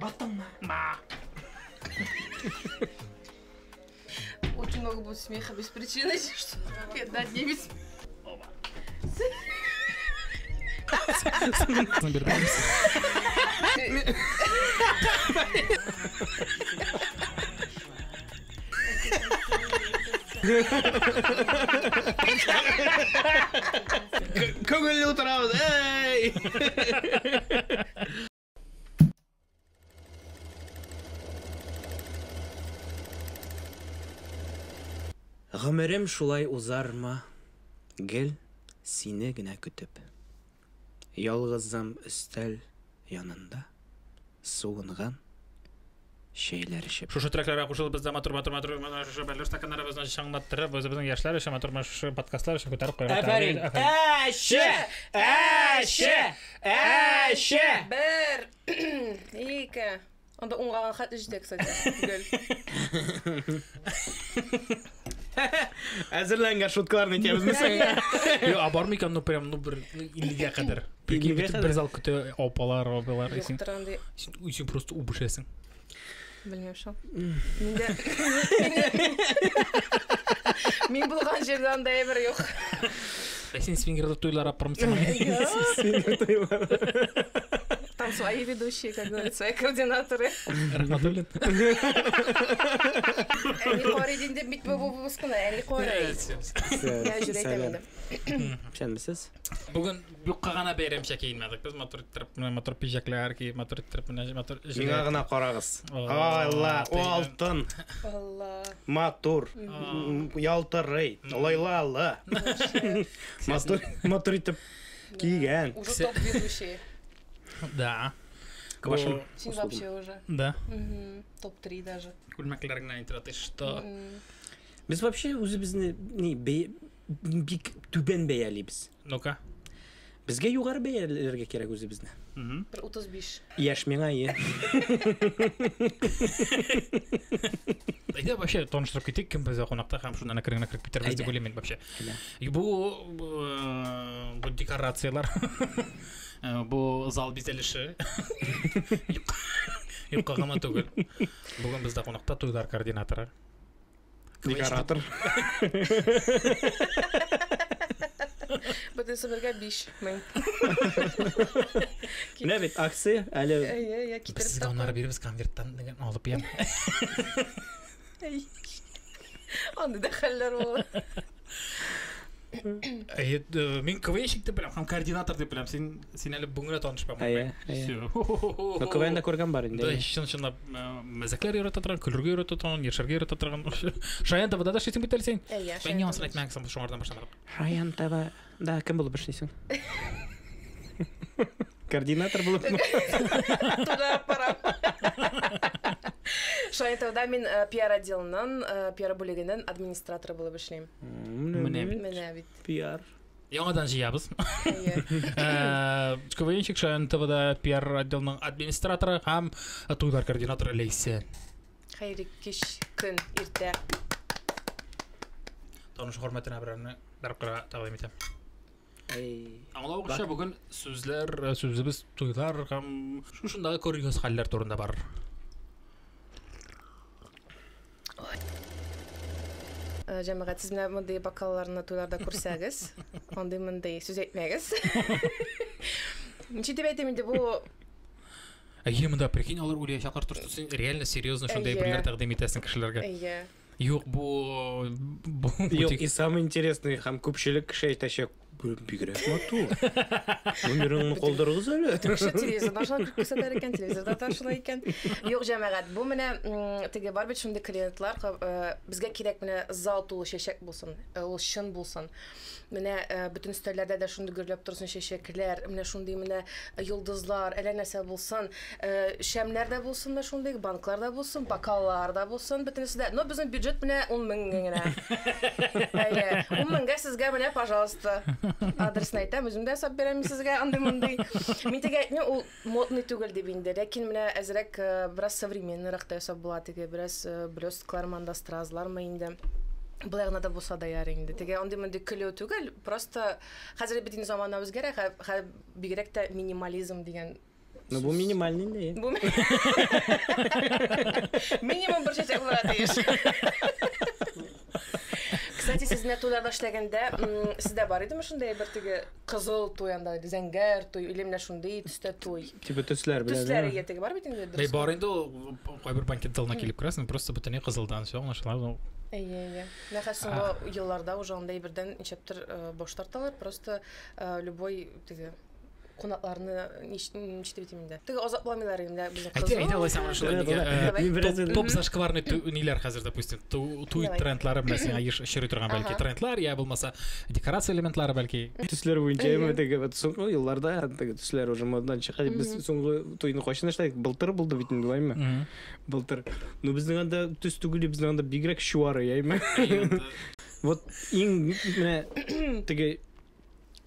Батыңма. Очень много будет смеха без причины, что да, не без... Көңілі отырамыз, ей! Ғұмырым шулай узар ма, гел сені гінә күтіп. Ялғызым үстәл янында, суынған şeyler ішіп. Шушы треклерге қушылып бізде матур шушы бәлір стакандарыбыздан шаңлаттырып, өзіміздің яшьләр үшін матур шушы подкастлар үшін көтәріп қойған. Әфәрин! Әші! Бір, екі. Онда ұңғаған қат үждек, кстати. Гүл. Әзірләнген шуткаларын етеміз мүсің? Бар ма екен, прям бір иліге қадар. Бір зал күті опалар. Сен просто убышесің. Білмем шо. Мен бұлған жерде андай бір жоқ. Сен свингерлік тойлар апырмысың? Свингер тойлар. Там свои ведущие, как говорят, свои координаторы. Рахматуллин. Әні қоры дейінде бит бұбысқына, әні қоры. Я жүрей тәмеді. Пішенбісіз? Бүгін бұққа ғана бәйремше кейінмедік. Біз мотор пижаклар кей, мотор Мен ағына қарағыз. Алла, о алтын. Мотор. Ялтырый. Олайлалы. Мотор етіп кейген. Уже топ ведущие. Да. Син вообще уже. Да. Топ-3 даже. Күлмәкләріңнен интераты, что... Біз вообще өзімізді бик түбен бәйәлейбіз. Ну-ка. Бізге юғары бәйәлерге керек өзімізді. Бір 35. Яш мен айы. Айда вообще тоныштырып кетейік, кім бізде қонақта һәм шундан кіріп бітербіз деп ойлаймын вообще. Бұл декорациялар, бұл зал безеліші юққағама түгіл. Бүгін бізде қонақта тойлар координаторы. Декоратор. Бұты сымырға 5 мың. Не бет, акция әлі... Біз сізге онары беріміз конверттан алып ем. Онды да қаллар ол. Мен КВНщик деп білем, координатор деп білем. Сен әлі бүгінгі танышпам. Но КВН-да көрген бар енді. Да, шынап мәзәклер үйреті тұрған, күлірге үйреті тұрған, ершерге үйреті тұрған. Шаян табада да шетің беттер сен? Мен не ансын айтмәңгісім шоңардан баштамадым. Шаян таба... Да, кім болып ішнейсің? Координатор болып мұ? Туда апарам. Шаян табада мен пиар отделынан, пиар бөлігінен администраторы болып ішнейм. Міне бит. Пиар. Яңадан жиябыз. КВНщик Шаян табада пиар отделінің администраторы һәм тойлар координаторы Лейсен. Қайры кеш күн ерте. Таныш хөрмәтенә берәрне бәріп қыра тағылым етем. Аңлау қыша бүгін сөзіміз тойлар һәм шушындағы көргіз халлер турында бар. Жәмәғат, сіз міне мұндай бакалаларына тойларда көрсәгіз, ондай мұндай сөз етмәгіз. Неше деп әйтемінде бұл... Мұнда прикинь, олар өлі шақыр тұрсын, реально серьезно шындай бірлер тәқдем етесін кішілерге. Жоқ, бұл... Жоқ, и самый интересный, һәм көпшілік кіші айташек бигрәк матур. Өміріңні қолдырғыз әлі. Кіші телевизордан шылай көрсетер екен, телевизордан шылай екен. Жоқ, жәмәғат, бұл міне теге бар бет шынды клиентлар, бізге керек міне зал толы шешек болсын, ол шын болсын. Міне бүтін үстәлерде де шынды көріліп тұрсын шешеклер, міне шынды міне йылдызлар, әлі нәрсе болсын, шәмлерде болсын да шынды, банкларда болсын, бакалларда болсын, бүтін үстәлде. Но біздің бюджет міне 10 мыңға. 10 мыңға сізге міне, пожалуйста. Адресін айтам, өзімді әсап беремін сізге, андай-мындай. Мен теге айтмын, ол модный түгіл деп енді. Ләкин міне әзірек біраз современный рақта әсап болады, біраз блесткалар мандастыразылар ма енді. Бұл яғына да болса да яр енді. Теге ондай-мындай күлеу түгіл, просто қазір бітін замана өзгерек, бігерек те минимализм деген Ну, бу минимальный да. Бу минимум бер чәчәк булырга тиеш. Кстати, сез менә туйларда эшләгәндә, сездә бар идеме шундай бер теге кызыл туй анда, зәңгәр туй, или менә шундый төстә туй? Типа төсләр белән. Төсләре теге бар бит инде. Бар инде кайбер банкет залына килеп керәсең, просто бөтенләй кызылдан все аңлашыла. Әйе. Нәхәс соңгы елларда уже андай бердән ничәптер баш тарталар, просто любой теге кунакларны ничтеп итим инде. Теге азапламыйлар инде безнең кызыл. Әйтә алайсам шулай. Топ зашкварный ниләр хәзер, допустим, туй трендлары белән сиңа ешери торган бәлки трендлар, я булмаса декорация элементлары бәлки. Төсләр буенча теге соңгы елларда теге төсләр уже моддан чыга. Без соңгы туйны кайчан эшләдек? Былтыр булды бит инде, булаймы? Былтыр. Ну безнең анда төс түгел, безнең анда бигрәк шуары, яймы. Вот иң менә теге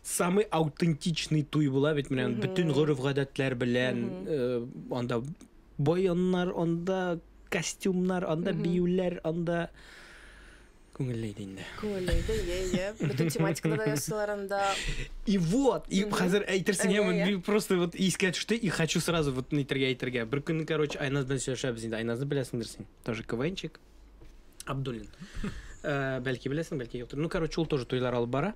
самый аутентичный туй була бит менә бүтән гореф-гадәтләр белән анда баяннар, анда костюмнар, анда биюләр, анда күңелле инде. Күңелле инде, бүтән тематикада да ясалар анда. И вот, и хәзер әйтерсең, я просто вот искә төште и хочу сразу вот нитергә. Бер көнне, короче, Айназдан сөйләшәбез инде. Айназны беләсеңдер син. Тоже КВНчик. Абдуллин. Бәлки беләсең, бәлки юктыр. Ну, короче, ул тоже туйлар алып бара.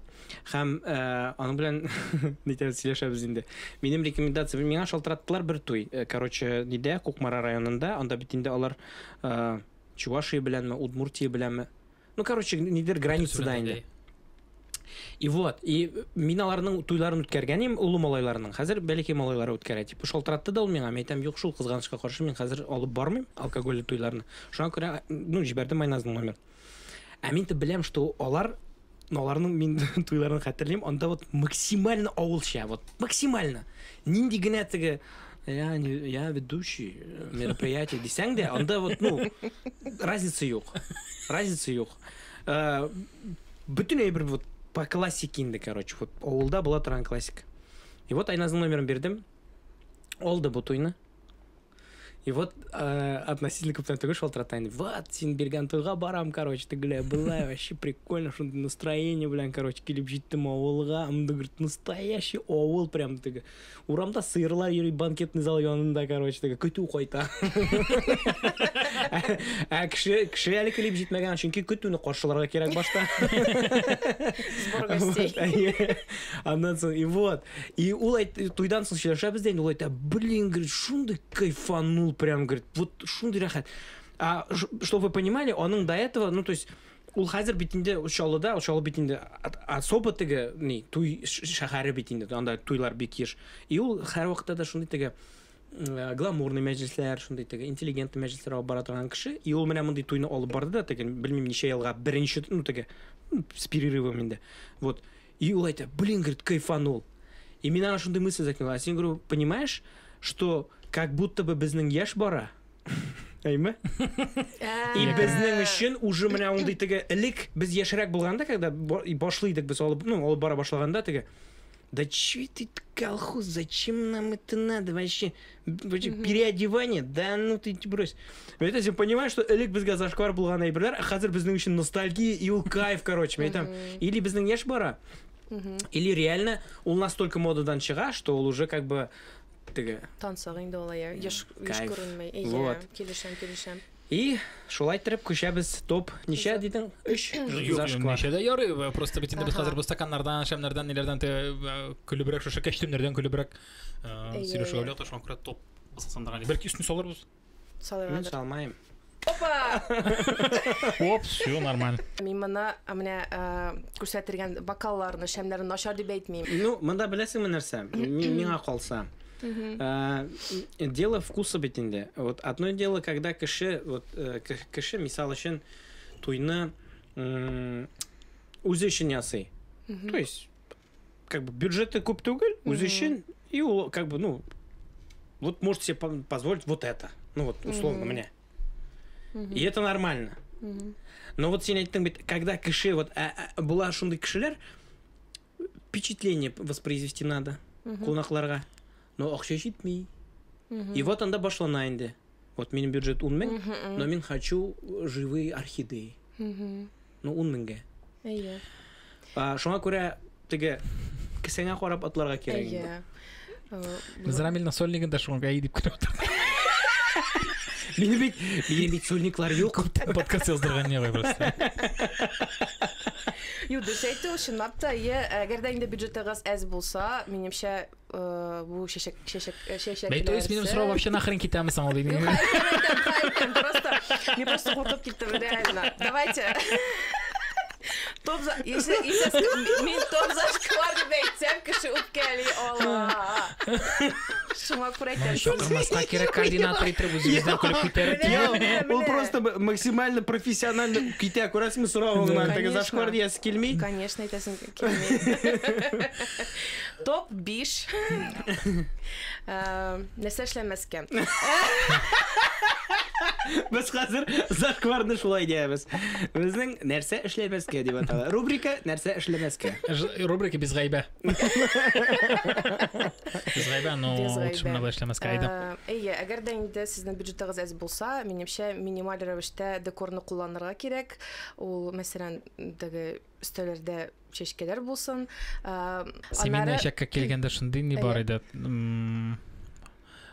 Һәм аның белән нитә сөйләшәбез инде. Минем рекомендация, миңа шалтыраттылар бер туй. Короче, нидә, Кукмара районында, анда бит инде алар Чувашия беләнме, Удмуртия беләнме. Ну, короче, нидер границада инде. И вот, и мин аларның туйларын үткәргәнем, улы малайларның. Хәзер бәлки малайлары үткәрә. Типа шалтыратты да ул миңа. Әйтәм, юк, шул кызганычка каршы мин хәзер алып бармыйм алкогольле туйларны. Шуңа күрә, ну, җибәрдем Айназның номер. А мин беләм, что аларның мин туйларын хәтерлим, анда вот максимально авылча, вот максимально. Нинди генә теге я ведущий мероприятия дисәң дә, анда вот, ну, разница юк. Разница юк. Бөтенләй бер вот по классике инде, короче, вот авылда була торган классика. И вот Айназның номерын бердем. Алды бу туйны. И вот относительно көптән түгел шалтыратайны. Вот, син бергән туйга барам, короче, тегелә была вообще прикольно, шундый настроение белән, короче, килеп җиттем авылга. Анда говорит, настоящий авыл прям теге. Урамда сыерлар йөри, банкетный зал янында, короче, теге көтү кайта. Кеше әле килеп җитмәгән, чөнки көтүне каршыларга кирәк башта. Сбор гостей. Аннан соң, и вот. И ул туйдан соң сөйләшәбез дә, ул әйтә, блин, говорит, шундый кайфанул прям, говорит, вот шундый рәхәт. Чтобы вы понимали, он до этого, ну, то есть, ул хәзер бит инде Чаллыда, Чаллы бит инде особо теге, ни, туй шәһәре бит инде, анда туйлар бик еш. И ул һәр вакытта да шундый теге гламурный мәҗлесләр, шундый теге интеллигентный мәҗлесләр алып бара торган кеше. И ул менә мондый туйны алып барды да, теге, белмим, ничә елга беренче, ну, теге, с перерывом инде. Вот. И ул әйтә, блин, говорит, кайфанул. И мин ана шундый мысль закинула. А син, говорю, понимаешь, что как будто бы безнең яшь бара. Әйме? И безнең өчен уже менә ундый теге элек без яшьрәк булганда, когда башлыйдык без алып, ну, алып бара башлаганда теге. Да чё ты колхоз, зачем нам это надо вообще? Переодевание? Да ну ты брось. Ведь ты понимаешь, что элек безгә зашквар булган әйберләр, а хәзер безнең өчен ностальгия и ул кайф, короче, мен там. Или безнең яшь бара. Или реально ул настолько модадан чыга, что ул уже как бы теге Тансаг инде ул я. Яш күренмәй. Әйе, килешәм. И шулай итеп күчәбез топ ничә дидең? 3 зашквар. Ничә дә ярый, просто бит инде без хәзер бу стаканнардан, шәмнәрдән, ниләрдән көлебрәк, шушы костюмнардан көлебрәк сөйләшәләр, ташман күрә топ басасындагы. Бәлки үстен салырбыз. Салырбыз. Мин салмайм. Опа! Оп, все нормально. Мин менә күрсәтергән бокалларны, шәмнәрне начар дип әйтмим. Ну, монда беләсеңме нәрсә? Миңа калса. Дело вкуса бит инде. Вот одно дело, когда кеше, вот кеше мисал өчен туйны үзе өчен ясый. То есть как бы бюджеты күп түгел, үзе өчен, и как бы, ну, вот может себе позволить вот это. Ну вот условно мне. И это нормально. Но вот син әйттең бит, когда кеше вот була шундый кешеләр, впечатление воспроизвести надо кунакларга. Но акча җитми. И вот анда башлана инде. Вот минем бюджет 10 мең, но мин хочу живые орхидеи. Ну 10 меңгә. Әйе. Шуңа күрә теге кесәңә карап атларга кирәк. Әйе. Зарамил насольнигин да шуңга идип кирет. Менин бит сольниклар жок. Подкаст яздырган не просто. Десейте ушунап та, эгер да инде бюджетыгыз аз болса, менимче бу шешек. То есть минем суроо вообще нахрен кетемиз аңа дейм. Не просто куртуп кеттим, реально. Давайте. Если мен топ зашквар деп айтсам, киши үпкели Алла. Шуңа курайтам. Шокырмаска керек координатор итеп үзүбүздөн көлүп кетер. Ол просто максимально профессионально ките көрөсүңбү суроогуңан теге зашквар диясы келмей. Конечно, айтасың келмей. Топ 5. Нерсе эшлемеске. Biz hazır zashkvarni шулай deymiz. Bizning narsa ishlamesga deb ataladi. Rubrika narsa ishlamesga. Rubrika без гайба. Без гайба, но шумна башламаска айда. Әгәр дә инде сезнең бюджетыгыз аз булса, минемчә минималь рәвештә декорны кулланырга кирәк. Ул, мәсәлән, теге өстәлләрдә чәчкәләр булсын. Семейный шәккә килгәндә шундый не бар иде.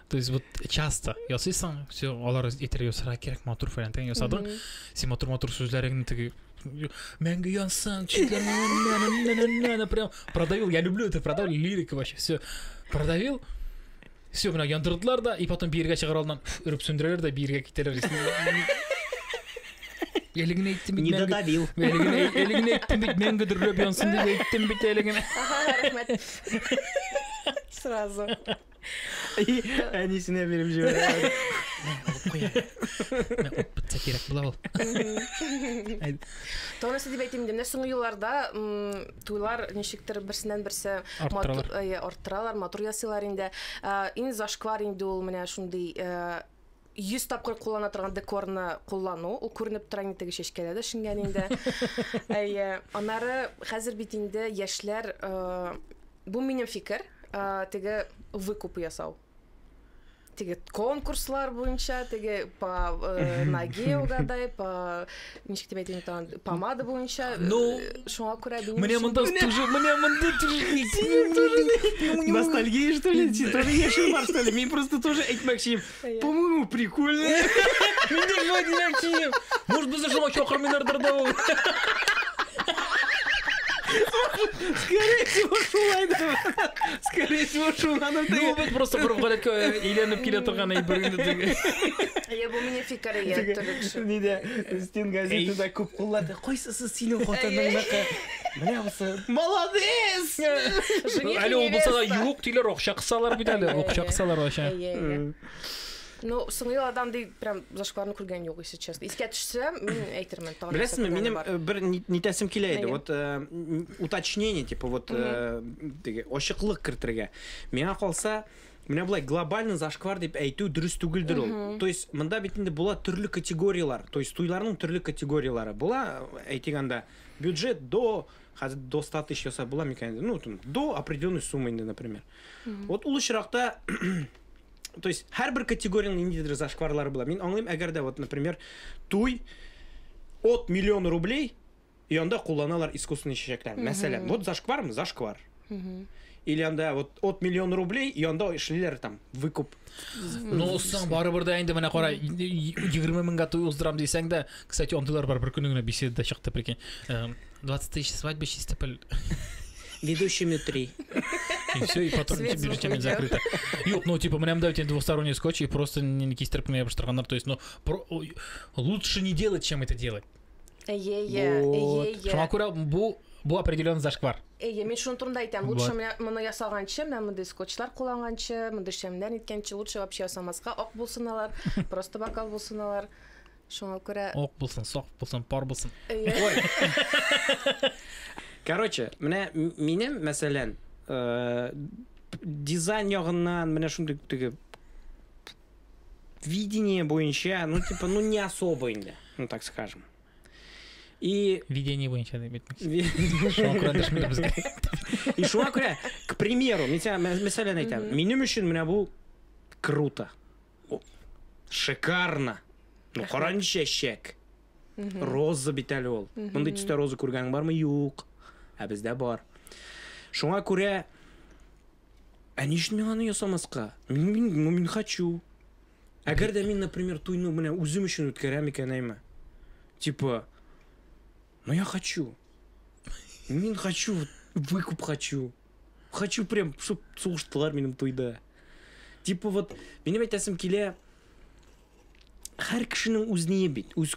То есть вот часто ясыйсың, все алар итер ясарга кирәк, матур фәлән тәң ясадың. Син матур сүзләреңне теге мәңге янсаң, читләрне прям продавил. Я люблю это, продавил лирика вообще. Все продавил. Все менә яндырдылар да, и потом биргә чыгар алдан үреп сүндерәләр да биргә китәләр. Элегне иттем бит. Не додавил. Элегне иттем бит, мәңге дөрләп янсын дип иттем бит элегне. Рәхмәт. Сразу. И әнисенә биреп җибәрә. Битсә кирәк була ул. Тонысы дип әйтим инде, соңгы елларда туйлар ничектер берсеннән-берсе арттыралар, матур ясыйлар инде. Иң зашквар инде ул менә шундый 100 тапкыр куллана торган декорны куллану, ул күренеп тора инде теге чәчкәләрдә шингән инде. Аннары хәзер бит инде яшьләр, бу минем фикер, теге выкуп ясау. Теге конкурслар буенча, теге по ноге угадай, по ничек дип әйтим, помада буенча. Шуңа күрә бин. Менә монда тоже Ностальгия, что ли? Тоже яшен бар, что ли? Мен просто тоже әйтмәкчiyim. По-моему, прикольно. Может быть, зашел чокырмыйлардыр да ул. Скорее всего, шулай да. Скорее всего, шулай. Ну, вот просто провгалетке иленіп келе тұрған әйбіріңді теге. Бу минем фикер ия. Ниде стен газетада көп куллады. Койсасы синең хатыныңныкы. Менә бусы. Молодец! Әле ул булса да юк диләр, акча кысалар бит әле. Акча кысалар аша. Ну, соңгы адам ди прям зашкварны күргән юк, если честно. Искә төшсә, мин әйтермен. Беләсезме, минем бер нитәсем килә иде. Вот уточнение, типа вот теге ачыклык кертергә. Миңа калса, менә булай глобальный зашквар дип әйтү дөрес түгелдер ул. То есть, монда бит инде була төрле категориялар. То есть, туйларның төрле категориялары була. Әйтгәндә, бюджет до 100 тысяч яса була микән. Ну, до определенной суммы инде, например. Вот ул очракта то есть, һәрбер категорияның ниндидер зашкварлары була. Мин аңлыйм, әгәр дә вот, например, туй от 1 миллион рублей, и анда кулланалар искусственный чәчәкләр. Мәсәлән, вот зашквармы? Зашквар. Или анда вот от 1 миллион рублей, и анда эшлиләр там выкуп. Ну, саң барыбер да инде менә кара 20 меңгә туй уздырам дисәң дә, кстати, ондылар бар бер көнне беседада чыкты, прикинь. 20 тысяч свадьба чистопель. Ведущими 3. И все, и потом бюджетами закрыто. Юк, ну типа, мне дают двухсторонний скотч и просто не кистерпные обштраганар. То есть, ну, лучше не делать, чем это делать. Шуңа күрә бу определенный зашквар. Мен шуны турында әйтәм. Лучше моны ясаганчы, мен мондай скотчлар кулланганчы, мондай шәмнәр ниткәнче, лучше вообще ясамаска. Ак булсыналар, просто бокал булсыналар. Шуңа күрә ак булсын, сак булсын, пар булсын. Короче, минем, мәсәлән, дизайн ягыннан, менә шундый теге видение буенча, ну типа, ну не особо инде, ну так скажем. И видение буенча дип И шуңа күрә, к примеру, мәсәлән әйтәм, минем өчен менә бу круто. Шикарно. Ну, каран чәчәк. Роза бит әле ул. Мондай төстә роза күргәң бармы? Юк. Бездә бар. Шуңа күрә не үшін мен аны ясамасқа? Мен хочу. Әгер де мен, например, туйны міне өзім үшін өткерем екен айма. Типа, ну я хочу. Мен хочу, выкуп хочу. Хочу прям, чтоб соғыштылар менің тойда. Типа вот, менің айтасым келе, Her kişinin özüne bit, öz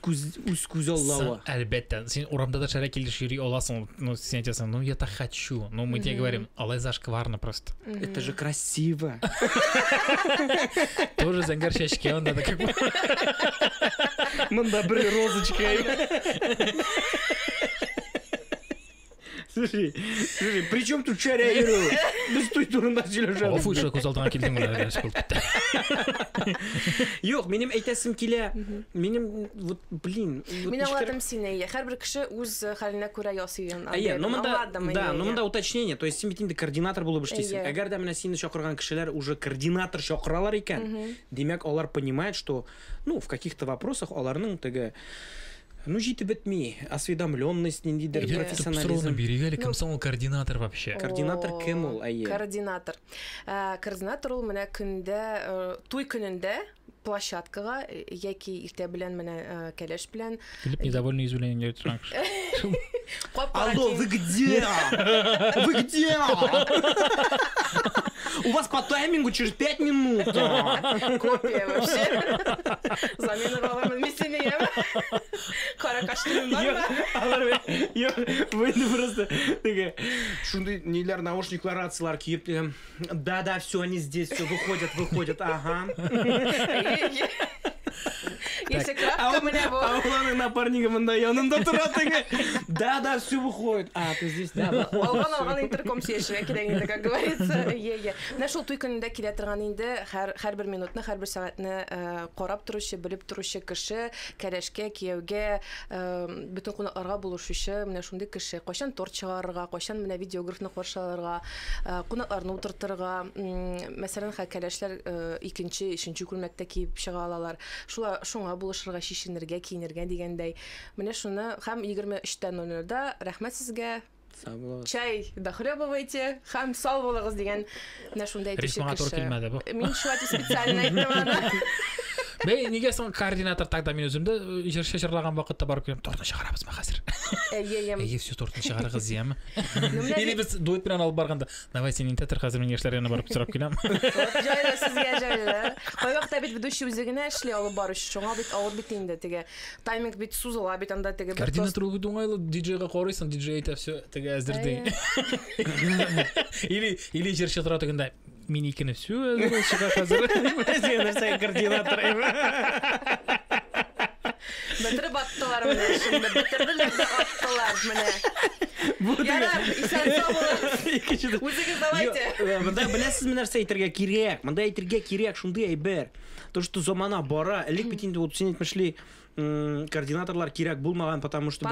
Аллаха. Әлбәттә, син урамда да шәра килеш йөри аласың, ну син әйтәсең, ну я так хочу, ну мы тебе говорим, алай зашкварно просто. Это же красиво. Тоже зәңгәр чәчкә анда да как бы. Мында бер розочка. Слушай, при чем тут чаря? Да стой турында сөйләшә. Афу ишә күз алдыңа килдең менә рәс булып китте. Юк, минем әйтәсем килә. Минем вот, блин, Мин аңладым сине. Һәрбер кеше үз хәленә күрә ясый. Ну монда уточнение, то есть син бит инде координатор булып эшлисең. Әгәр дә менә сине чакырган кешеләр уже координатор чакыралар икән, демәк алар понимают, что, ну, в каких-то вопросах аларның теге ну, җитеп бетми, осведомленность, ниндидер профессионализм. Бирегәле кем соң ул координатор вообще? Координатор кем ул, әйе? Координатор. Координатор ул менә көндә, туй көнендә площадкага яки иртә белән менә кәләш белән Филипп недовольный извинения торган. Алло, вы где? Вы где? У вас по таймингу через 5 минут. Копия вообще. Замена баламын месенеем. Кара каштым бармы? Алар вы просто теге шундай неләр наушниклар ацылар киеп, да, все они здесь, все выходят, ага. Если кратко менә бу. Алланың напарнигы монда янында тора теге. Да, все выходит. Ты здесь, да. Алган интерком сөйләшергә кирәк инде, как говорится. Менә шул туй көнендә килә торган инде һәрбер минутны, һәрбер сәгатьне карап торучы, белеп торучы кеше, кәләшкә, кияүгә, бөтен кунакларга булышучы, менә шундый кеше, кайчан торт чыгарырга, кайчан менә видеографны каршыларга, кунакларны утыртырга, мәсәлән, кәләшләр 2-нче, 3-нче күлмәктә киеп чыга алалар. Шуңа булышырга, шишенергә, киенергә дигәндәй. Менә шуны һәм 23:00-да рәхмәт сезгә. Чай дохлебывайте, һәм сау булыгыз дигән менә шундай әйтүче кеше. Мин шулай специально әйттем аны. Бәй, нигә соң координатор тогда мин үземдә җыршы җырлаган вакытта барып киләм, тортны чыгарабызмы хәзер? Әйе, все тортны чыгарыгыз, яме. Или без дуэт белән алып барганда, давай син интетер хәзер мин яшьләр янына барып сорап киләм. Җайлы сезгә җайлы. Кайвакта бит ведущий үзегенә эшли алып барыш, шуңа бит авыр бит инде теге. Тайминг бит сузыла бит анда теге. Координатор бит уңайлы, диджейга карыйсың, диджей әйтә все теге әзерди. Или җыршы тора тегендә мин икене все чыга хәзер. Син нәрсә координатор. Бетереп аттылар менә шунда, бетерделәр дә аттылар менә. Ярар, исән сау булыгыз. Үзегез давайте. Монда беләсез нәрсә әйтергә кирәк? Монда әйтергә кирәк шундый әйбер. То, что замана бара, элек бит инде вот син әйтмешли, координаторлар кирәк булмаган, потому что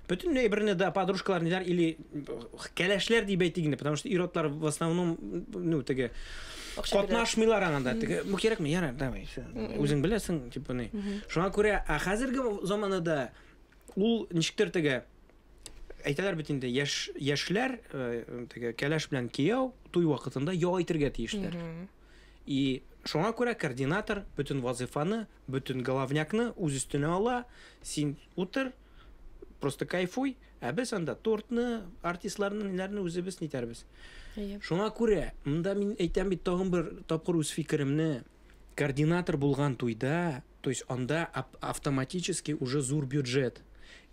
bütün әйберне да подружкалар ниләр или кәләшләр дип әйтик, потому что иротлар в основном, ну, теге катнашмыйлар анда. Теге бу кирәкме? Ярар, давай. Үзең беләсең, типа ни. Шуңа күрә, хәзерге заманада ул ничектер теге әйтәләр бит инде яшьләр теге кәләш белән кияү туй вакытында ял итәргә тиешләр. И шуңа күрә координатор bütün вазифаны, bütün головнякны үз өстенә ала, син утыр, просто кайфуй, ә без анда тортны, артистларны, ниләрне үзебез нитәрбез. Шуңа күрә, монда мин әйтәм бит тагын бер тапкыр үз фикеремне, координатор булган туйда, то есть анда автоматически уже зур бюджет.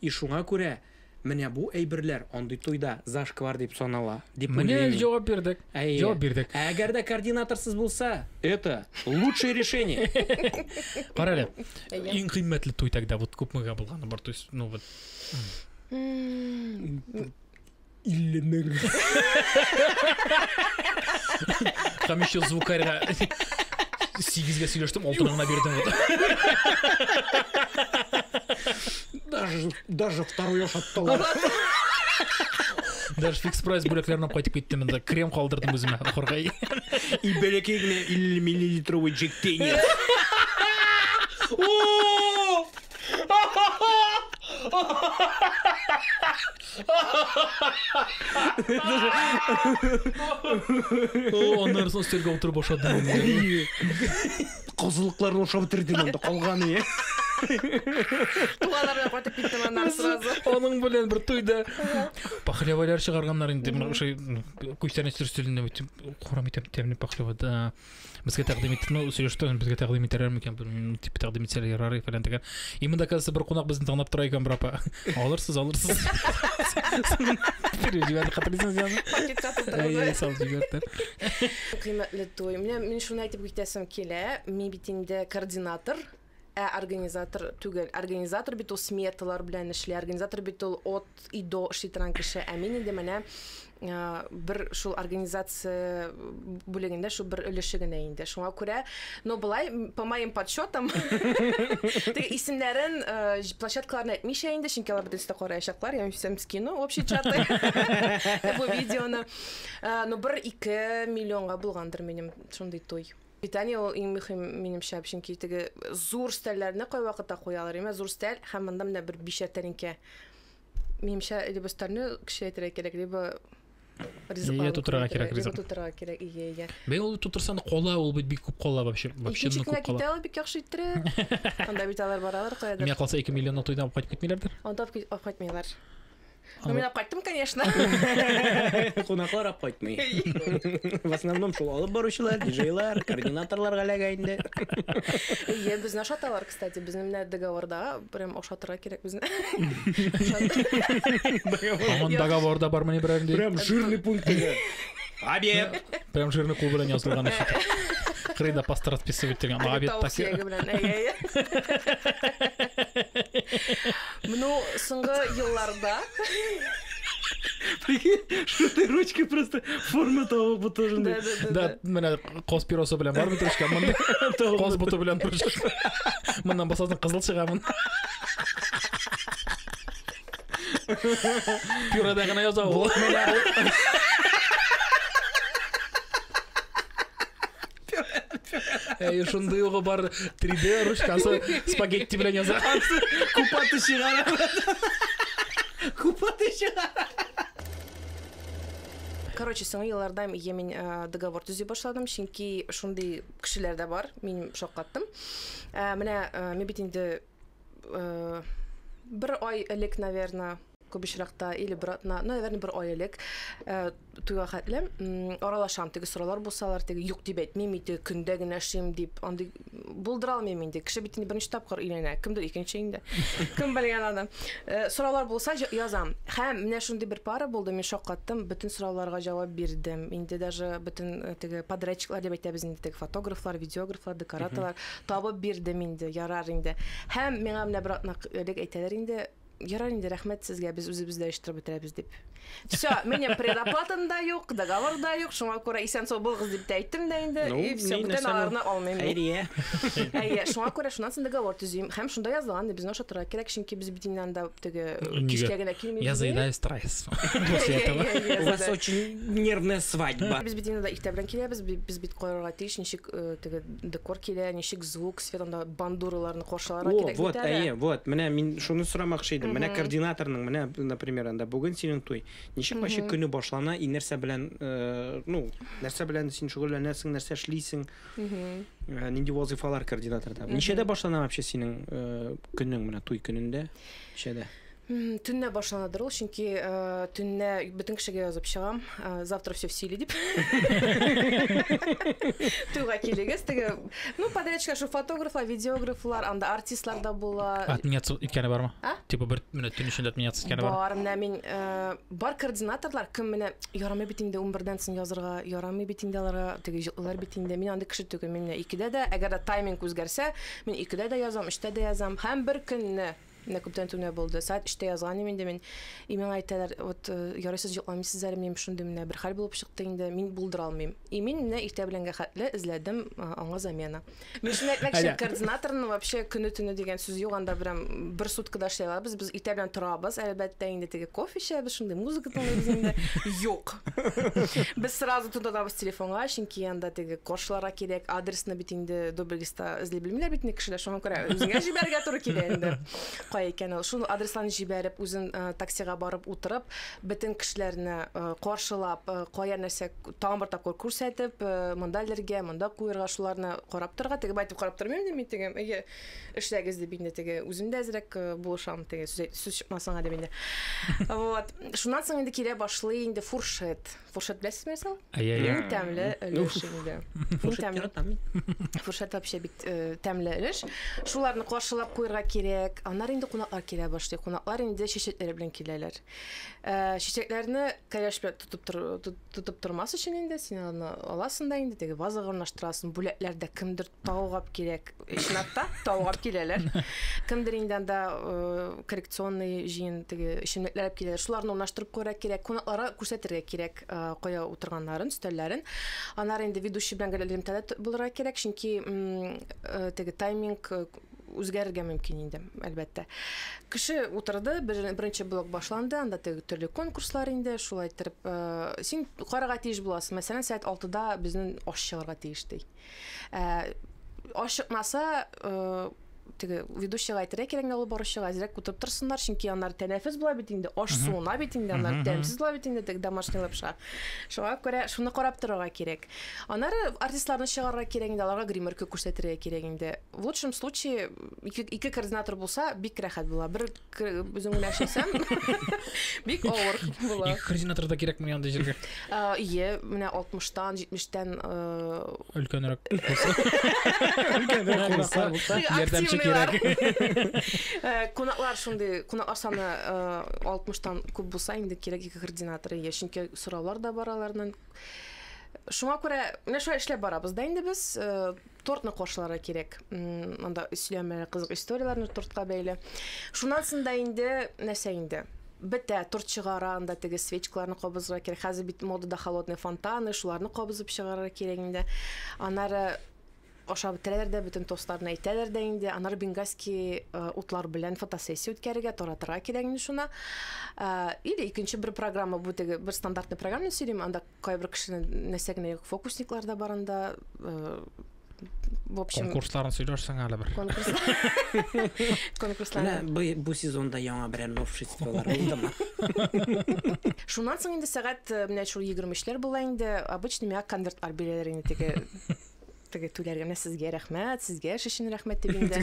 И шуңа күрә менә бу әйберләр андый туйда зашквар дип санала. Менә җавап бирдек. Җавап бирдек. Әгәр дә координаторсыз булса, это лучшее решение. Карале. Иң кыйммәтле туй тогда вот күпмегә булганы бар, то есть, ну вот. Илленер. Там еще звукарга 8-ге сөйләштем, 6-ны бирдем. Даже второй шаттылар. Даже фикс прайс бүләкләренә кайтып киттем, монда крем калдырдым үземә хоргай. И бәләкәй генә 50 миллилитровый Jack Daniels. Onlar соң үстелге отырып бошады. Козылыкларын ошо битирдин анда калганы. Тугаларга кайтып киттим андан сразу. Оның белән бер туйда пахлевалар чыгарганнар инде ошо күчтән үстелендә үтеп корам итеп тәмле пахлевада. Безгә тәкъдим иттем, сөйләштем, безгә тәкъдим итәләр микән, тип тәкъдим итсәләр ярар фәлән дигән. Именно кажется бер кунак безне тыңлап тора икән брапа. Алырсыз. Переводивәр хатırlыйсыңыз язны? Пакет сатып Ай, сау җибәртер. Кыйммәтле туй. Мен шуны әйтеп китәсем килә. Мин бит инде координатор, организатор түгел. Организатор бит ул сметалар белән эшли. Организатор бит ул от и до эшли торган кеше. Ә мин инде менә бер шул организация бүлегендә шул бер өлеше генә инде. Шуңа күрә, но былай по моим подсчетам теге исемнәрен площадкаларына әйтмичә инде, чөнки алар бит караячаклар, я всем скину общий чат бу видеоны. Но 1-2 миллионга булгандыр минем шундый туй. Питание ул иң мөһим минемчә, чөнки теге зур стәлләрне кай вакытта куялар, әмма зур стәл һәм монда менә бер 5 тәринкә. Минемчә, либо стәлне кичәйтергә кирәк, либо Ия тутырга кирәк ризык. Тутырга кирәк, ия. Бәй ул тутырсан кола, ул бит бик күп кола вообще ну күп кола. Китә бик яхшы иттерә. Анда бит алар баралар каядыр. Миңа калса 2 миллион туйдан кайтып китмиләрдер. Анда кайтмыйлар. Ну мен кайттым, конечно. Кунаклар кайтмый. В основном шул алып баручылар, диджейлар, координаторлар галага инде. Ия, безне шаталар, кстати, безнең менә договорда прям ошатырга кирәк безне. Аман договорда бармы ни берәр инде? Прям жирный пункт. Обед. Прям жирный кул белән язылган эш. Крыда паста расписывать дигән обед так. Ну, соңгы елларда Что ты ручки просто форма того бутожны. Да, менә коспиросы белән бармы трешкә монда? Кос буты белән трешкә. Моннан басасын кызыл чыгамын. Пюреда гына яза ул. Шундай угы бар 3D ручкасы спагетти белән яза. Купаты чыгара. Короче, соңгы елларда мен договор төзи башладым, чөнки шундый кешеләр дә бар, мин шаккаттым. Менә мен бит инде 1 ай элек, наверное, күбешрәктә или наверное, 1 ай элек туйга хәтле аралашам, теге соралар булсалар, теге юк дип әйтмим, иде көндә генә эшлим дип, андый булдыра алмыйм инде. Кеше бит инде беренче тапкыр өйләнә, кемдер икенче инде. Кем белгән адам. Сораулар булса язам. Һәм менә шундый бер пара булды, мин шаккаттым, бөтен сорауларга җавап бирдем. Инде даже бөтен теге подрядчиклар дип әйтәбез инде, теге фотографлар, видеографлар, декораторлар табып бирдем инде, ярар инде. Һәм миңа менә бер атна элек әйтәләр инде, ярар инде, рәхмәт сезгә, без үзебездә эштәп бетерәбез дип. Всё, минем предоплатам да юк, договор да юк, шуңа күрә исән сау булыгыз дип әйттем дә инде, и всё, бүтән аларны алмыйм. Әйе. Әйе, шуңа күрә шуннан соң договор төзим. Һәм шунда язылган, безне ошатырга кирәк, чөнки без бит инде анда теге кичкә генә килмибез. Я заедаю стресс. После этого. У вас очень нервная свадьба. Без бит инде иртә белән киләбез, без бит кайрырга тиеш, ничек теге декор килә, ничек звук, свет, анда бандураларны каршыларга кирәк. Вот, әйе, вот. Менә мин шуны сорамакчы идем. Менә координаторның, менә, например, анда бүген синең туй. Ничек вообще көне башлана, и нәрсә белән, нәрсә белән син шөгыльләнәсең, нәрсә эшлисең? Нинди вазифалар координаторда? Ничәдә башлана вообще синең көнең менә туй көнендә? Ничәдә? Төнне башланадыр ул, чөнки төнне бөтен кешегә язып чыгам. Завтра все в силе дип. Туйга килегез, теге, ну, подрядчиклар, шу фотографлар, видеографлар, анда артистлар да була. Отменяться иткәне бармы? Типа бер минут төн эчендә отменяться иткәне бармы? Бар, менә мин бар координаторлар, кем менә ярамый бит инде 11-дән соң язырга, ярамый бит инде аларга, теге җыллар бит инде. Мин анда кеше түгел, мин 2-дә дә, әгәр дә тайминг үзгәрсә, мин 2-дә дә язам, 3-тә дә язам, һәм бер көнне менә күптән түнә булды. Саат 3-тә язган инде мин. Миңа әйтәләр, вот ярыйсыз йокламыйсыз әле, минем шундый менә бер хәл булып чыкты инде, мин булдыра алмыйм. И мин менә иртә беләнгә хәтле эзләдем аңа замена. Мин шуны әйтмәкче, координаторның вообще көне-төне дигән сүз юк, анда бер суткада эшләй алабыз, без иртә белән торабыз, әлбәттә инде теге кофе эчәбез, шундый музыка тыңлыйбыз инде. Юк. Без сразу тотабыз телефонга, чөнки анда теге кошларга кирәк, адресны бит инде Добрыгиста эзли белмиләр бит инде кешеләр, шуңа күрә үзеңә җибәргә туры килә инде. кай икән ул. Шул адресларны җибәреп, үзен таксига барып утырып, бөтен кешеләрне каршылап, кая нәрсә тагын бер тапкыр күрсәтеп, монда ләргә, монда куярга, шуларны карап торырга, теге байтып карап тормыйм ди, мин теге, эшләгез дип инде теге үзем дә әзрәк булышам, теге сүз чыкмасаңа дип инде. Вот. Шуннан соң инде килә башлый инде фуршет. Фуршет беләсезме сал? Ай-яй-яй. Тәмле өлеш инде. Фуршет вообще бик тәмле өлеш. Шуларны каршылап куярга кирәк. Аннары инде кунаклар килә башлый. Кунаклар инде чәчәкләре белән киләләр. Чәчәкләрне кәләш белән тутып тормас өчен инде син аны аласың да инде теге вазага урнаштырасың. Бүләкләрдә кемдер таугап кирәк. Ишнатта таугап киләләр. Кемдер инде анда коррекционный җыен теге ишемлекләр киләләр. Шуларны урнаштырып куярга кирәк. Кунакларга күрсәтергә кирәк кая утырганнарын, стөлләрен. Аннары инде ведущий белән элемтәле булырга кирәк, чөнки теге тайминг үзгәрергә мөмкин инде, әлбәттә. Кеше утырды, беренче блок башланды, анда теге төрле конкурслар инде, шулай итеп, син карарга тиеш буласың. Мәсәлән, сәгать 6-да безнең аш чыгарга тиеш ди. Аш чыкмаса, теге ведущийга әйтергә кирәк алып баручыга әзрәк утырып торсыннар, чөнки аннар тәнәфес була бит инде, аш суына бит инде, аннар тәмсез була бит инде, теге домашний лапша. Шуңа күрә шуны карап торырга кирәк. Аннары артистларны чыгарырга кирәк инде, аларга гримерка күрсәтергә кирәк инде. В лучшем случае ике координатор булса, бик рәхәт була. Бер үзең генә эшләсәң, бик авыр була. Ике координатор да кирәкме янда җиргә? Ие, менә 60-тан, 70-тән Өлкәнрәк. Ярдәмче кирәк. Кунаклар шундый, кунаклар саны 60-тан күп булса инде кирәк ике координаторы, чөнки сораулар да бар алардан. Шуңа күрә менә шулай эшләп барабыз да инде без. Тортны каршыларга кирәк. Анда сөйләмәләр, кызык историяләрне тортка бәйле. Шуннан соң да инде нәрсә инде? Бетә торт чыгара, анда теге свечкаларны кабызырга кирәк. Хәзер бит модада холодный фонтаны, шуларны кабызып чыгарырга кирәк инде. Аннары ашап бетерәләр дә, бөтен тостларны әйтәләр дә инде. Аннары бенгальский утлар белән фотосессия үткәрергә, таратырга кирәк инде шуна. Или икенче бер программа, бу теге бер стандартный программа сөйлим, анда кайбер кешенең нәрсәгенә фокусниклар да бар анда. В общем, конкурсларын сөйләрсең әле бер. Конкурслар. Бу сезонда яңа бер новшестволар булдымы? Шуннан соң инде сәгать менә шул 23-ләр була инде. Обычно миңа конвертлар бирәләр инде теге түләргә. Менә сезгә рәхмәт, сезгә эш өчен рәхмәт дип инде.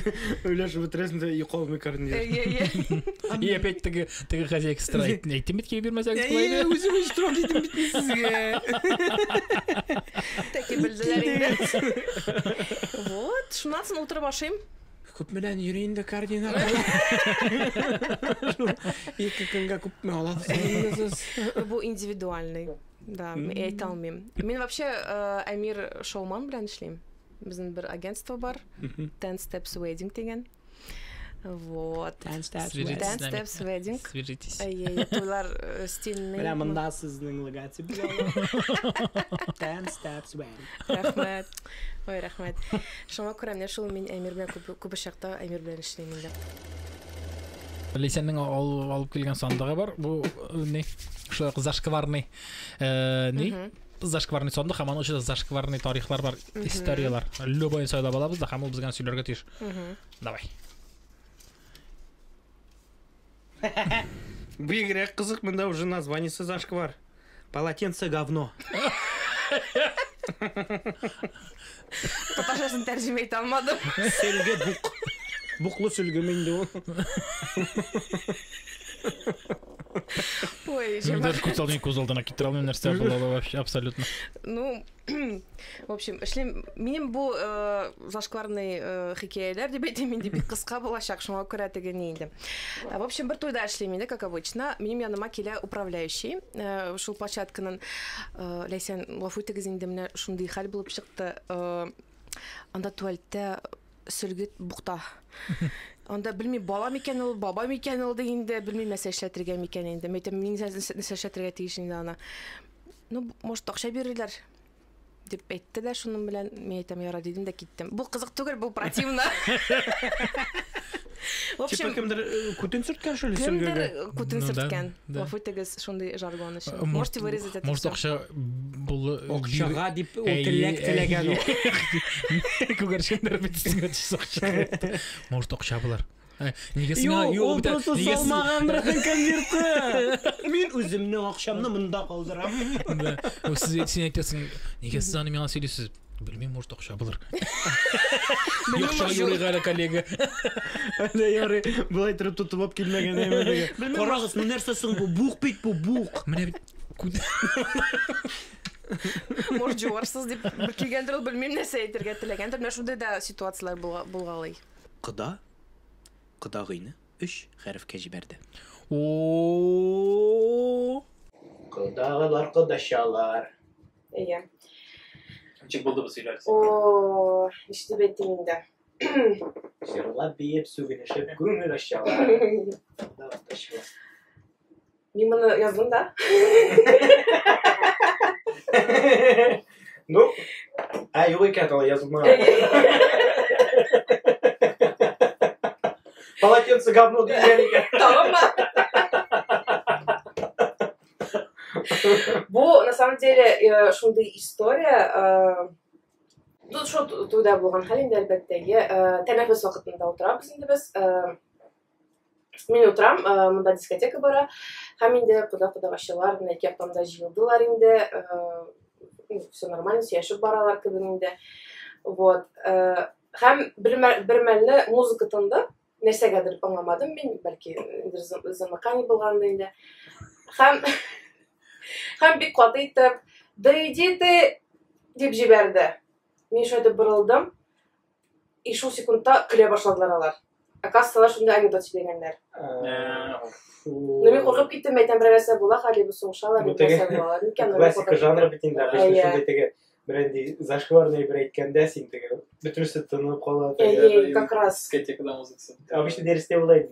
Өйләшеп бетерәсең дә йокалмый карнир. И опять теге хозяйка строит. Әйтем бит кире бирмәсәгез кулай. Үзем штраф итеп битми сезгә. Теге белделәр инде. Вот, шуннан соң утырып ашыйм. Күп менән йөри инде координатор. Ике көнгә күпме аласыз? Бу индивидуальный. Да, әйтә алмыйм. Мин вообще Амир Шоуман белән эшлим. Безнең бер агентство бар. 10 Steps Wedding дигән. Вот. 10 Steps Wedding. Свяжитесь. Туйлар стильный. Менә монда сезнең логотип бар. 10 Steps Wedding. Рәхмәт. Ой, рәхмәт. Шуңа күрә менә шул мин Амир белән күп чакта Амир белән эшлим инде. Лесеннең алып килгән сандыгы бар. Бу не? Шулай зашкварный. Не? Зашкварный сандык, һәм аның ичендә зашкварный тарихлар бар, историялар. Любой сайлап алабыз да, һәм ул безгә сөйләргә тиеш. Давай. Бигрәк кызык, монда уже названиесе зашквар. Полотенце говно. Татарчасын тәрҗемә итә алмадым. Сөлге бук. Буклы сөлгеме инде ул. Ой, Даже күз алдына китерә алмыйм, нәрсә була вообще абсолютно. Ну, в общем, эшлим, минем бу зашкварный хикәяләр дип әйтәм инде, бик кыска булачак, шуңа күрә теге ни инде. В общем, бер туйда эшлим инде, как обычно. Минем яныма килә управляющий. Шул площадканың Ләйсән, гафуйтыгыз инде, менә шундый хәл булып чыкты. Анда туалетта сөлгет букта. Анда белми бала микән ул, баба микән ул дигәндә, белми нәрсә эшләтергә микән инде. Мәйтәм, мин нәрсә эшләтергә тиеш инде аны. Ну, может, акча бирерләр дип әйтте дә, шуның белән мин әйтәм, яра дидем дә киттем. Бу кызык түгел, бу противно. В общем, кемдер күтен сөрткән шул кемдер күтен сөрткән. Гафуйтыгыз шундый жаргон өчен. Можете вырезать это. Может, акча булы акчага дип ул теләгән ул. Күгәрчәндер бит акча. Может, акча булар. Неге сиңа Yok, юк ол бит. просто салмаған братан конвертті. Мен өзімнің ақшамны мында қалдырамын. Сен айтасың, неге сіз аны маған сөйлейсіз? Білмеймін, может ақша болар. Ақша юрийға әлі коллега. Былай тұрып тұтып алып келмеген еме. Қарағыз, не нәрсесің бұл? Буқ бейт бұл, буқ. Міне бит. Может, жуарсыз деп бір келгендір, ол білмеймін нәрсе айтырға тілегендір. Мына шудай да ситуациялар болғалай. Құдағыйны 3 хәрефкә жіберді. Құдағылар, құдашалар. Иә. Чек болды бұл сөйлерсің. Ішті беттім енді. Жырлап бейіп, сүгінішіп, көңіл ашалар. Мен мұны яздым да. Ну, жоқ екен, ала жазылма. Полотенце говно деген екен. Tamam mı? Bu, на самом деле, шундай история. Тут шо туда болған халінде әлбәттәге. Тәнәфес вақытында отырабыз енді біз. Мен отырам, мұнда дискотека бара. Һәм инде құда-құдағашылар, екі аптамда жиылдылар инде. Все нормально, сөйешіп баралар кебек инде. Вот. Һәм бір мәлі музыка тынды. Нәрсәгәдер аңламадым мен, бәлки замыкание болғанда инде. Һәм бик каты итеп, "Да иди ты" дип җибәрде. Мин шундый борылдым. И шул секундта көлә башладылар алар. Оказывается, шундай анекдот сөйләгәннәр. Ну мен куркып киттем, әйтәм бер нәрсә була, хәле бу соңшалар, бу нәрсә була. Классика жанры бит инде, шундай теге бренди зашкварный бер әйткәндә син теге бөтенесе тынып кала. Как раз Дискотекада музыкасы. Обычно дәрестә булай.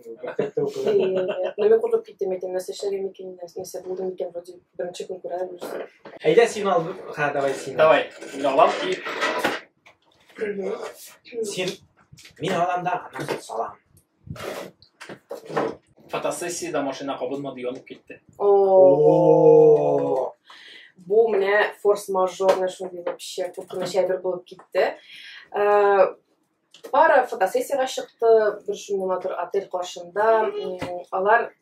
Ну мен куркып киттем, әйтәм нәрсә эшләргә микән, нәрсә булды микән, вроде беренче көн күрәбез. Әйдә син ал. Давай син. Давай. Мин алам и Син мин алам да, ана салам. Фотосессияда машина кабынмады, янып китте. Бу менә форс-мажорный шундый вообще куркыныч әйбер булып китте. Пара фотосессияга чыкты, бер шундый матур отель каршында. Алар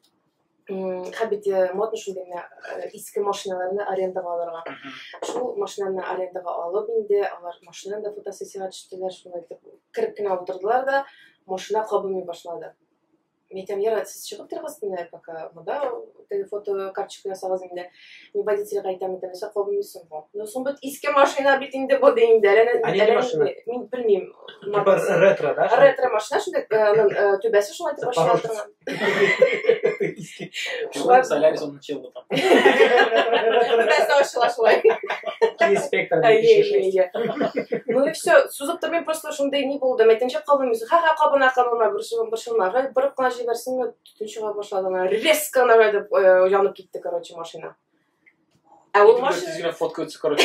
хәбите модны шундый иске машиналарны арендага алырга. Шул машинаны арендага алып инде, алар машинада фотосессияга төштеләр, шундый итеп кирип кенә утырдылар да, машина кабынмый башлады. Мен айтам, Яра, сіз шығып тұрғасың, пока мұнда фото карточка ясағыз енді. Мен водительге айтам, несе қобылмайсың ғой. Но сон бит иске машина бит инде болды инде. Әне машина? Мен білмеймін. Типа ретро, да? Ретро машина, шундай төбәсі шулай айтып машина. Шулай солярис он начал там. Төбәсі ашыла шулай. Спектр. Ну и все, сузып тұрмен просто шундай не болды. Мен айтам, қобылмайсың. Ха-ха, қобына, бір қана жіберсің, түтін шыға башлады. Резко янып кетті, короче, машина. А ол машина... Фотка өтсі, короче.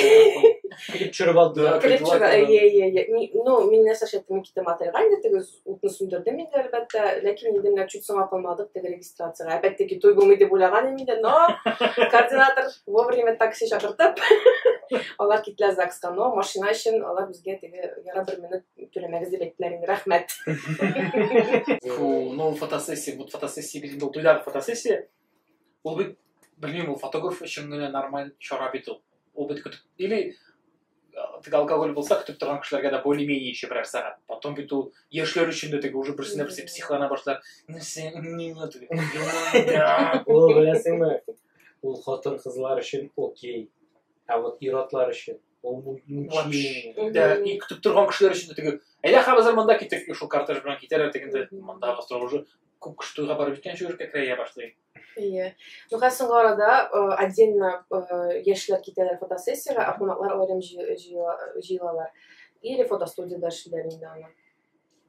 Кіліп жүріп алды. Кіліп жүріп, ну, мен нәрсе шеттім, мен кеттім отельға, енді тегі ұтын сүндірдім енді, әлбәтті, ләкин енді мен чуть соң апылмадық тегі регистрацияға. Әлбәттегі той болмай деп ойлаған емейді, но координатор вовремя такси шақыртып, олар кеттілер ЗАГСқа, но машина үшін олар бізге тегі яра бір минут төлемәгіз деп еттілер енді, рахмет. Ну, фотосессия, вот фотосессия, бітінде тойдағы фотосессия, ол бит, білмеймін, ол фотограф үшін ғана нормаль шара бит ол. Ол бит күтіп, или алкоголь болса, күтіп тұрған кішілерге да более-менее еще бірер сағат. Потом бит ол ершілер үшін де уже бірсіне бірсе психолана башлар. Ол білесің ме? Ол қатын қызлар үшін окей. А вот иратлар үшін ол мучение. Да, и күтіп тұрған кішілер үшін де әйда қазір мында кетіп, ушыл картаж білен кетер дегенде мында бастыра уже көп күш тойға барып жеткен жүрекке кірейе башлайды. Иә. Ну, қазіргі арада отдельно яшілер кетелер фотосессияға, а қонақлар ойрем жиылалар. Или фотостудияда ішілер енді ана.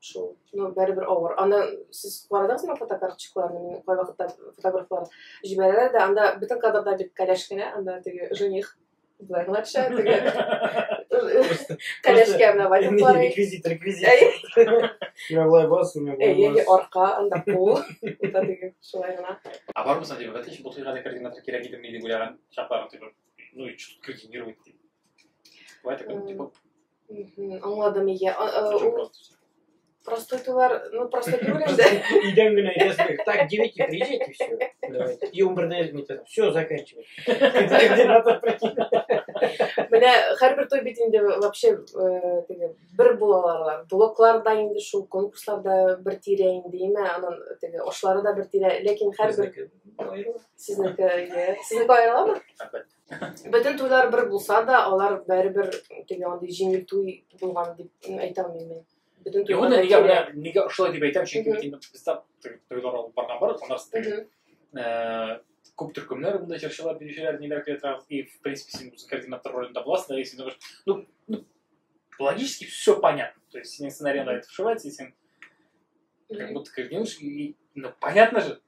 Шул. Ну, бәрі-бір ауыр. Анда сіз қорадыңыз ма фотокарточкаларны? Қой вақытта фотографлар жіберелер де, анда бүтін кадрда бит кәләшкене, анда теге жених былайғыларша, теге кәләшке әміне вайдықлары. Реквизит. Мен былай басым, мен былай Еге басым. орқа, анда пол. Ота теге шулай ғана. А бар мысын деп, әтеш бұл тойға да координатор керек едім не деп ойлаған шақтарын типа, ну и что-то координировать деп. Бывает такой, типа. Аңладым, еге. Простой тулар, ну просто білгілер де. Үйден күні айтасың, так, 9 приезжайте, все. Давайте. И он бірден айтады, все, заканчивай. Менә һәрбер той битендә вообще теге бер булалар бар. Блокларда инде шул конкурсларда бер тирә инде име, анан теге ошлары да бер тирә, ләкин һәрбер сезнеке айрыламы? Бөтен туйлар бер булса да, алар барыбер теге андый җиңел туй булган дип әйтә алмыйм мен. Бөтен туйлар неге ошолай дип әйтәм, чөнки бездә тойлар алып барган бар, аннан күп төркемнәр монда җырчылар, биючеләр, ниләр килә и в принципе син үзең координатор ролендә буласың, да, если ну логически все понятно. То есть синең сценарийда это вшивается, и син как будто координируешь, и ну понятно же.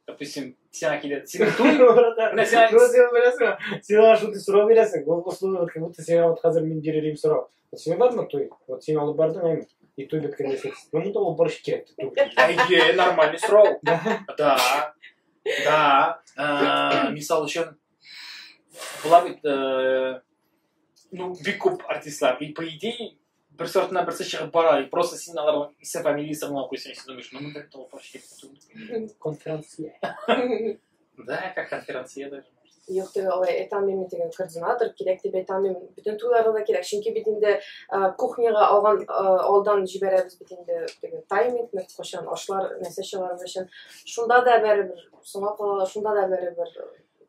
Допустим, сен килет, син туй, сен ашу ты сұрау бересің, ол условия как будто сен вот қазір мен беререйім сұрау. Вот сен бар ма той? Вот сен алып бардың айым. И той біткенде сексіз. Ну, мұнда ол борщ керек. Нормальный сұрау. Да. Мисал үшін была бит ну бик көп артистлар. И по идее бір сортынан бірсі шығып бара, и просто сен алар исем фамилия сырғылап қойсаң, сен думаешь, ну мұнда ол борщ керек. Конференция. Да, как конференция даже. Yok tabii olay etamim деген координатор керек деп айтамын. Бүтін туйларға да керек. Чөнки бит инде кухняга алдан җибәрәбез бит инде теге тайминг, кашан ашлар нәрсә чыгарыр өчен. Шунда да барыбер соңга кала, шунда да барыбер.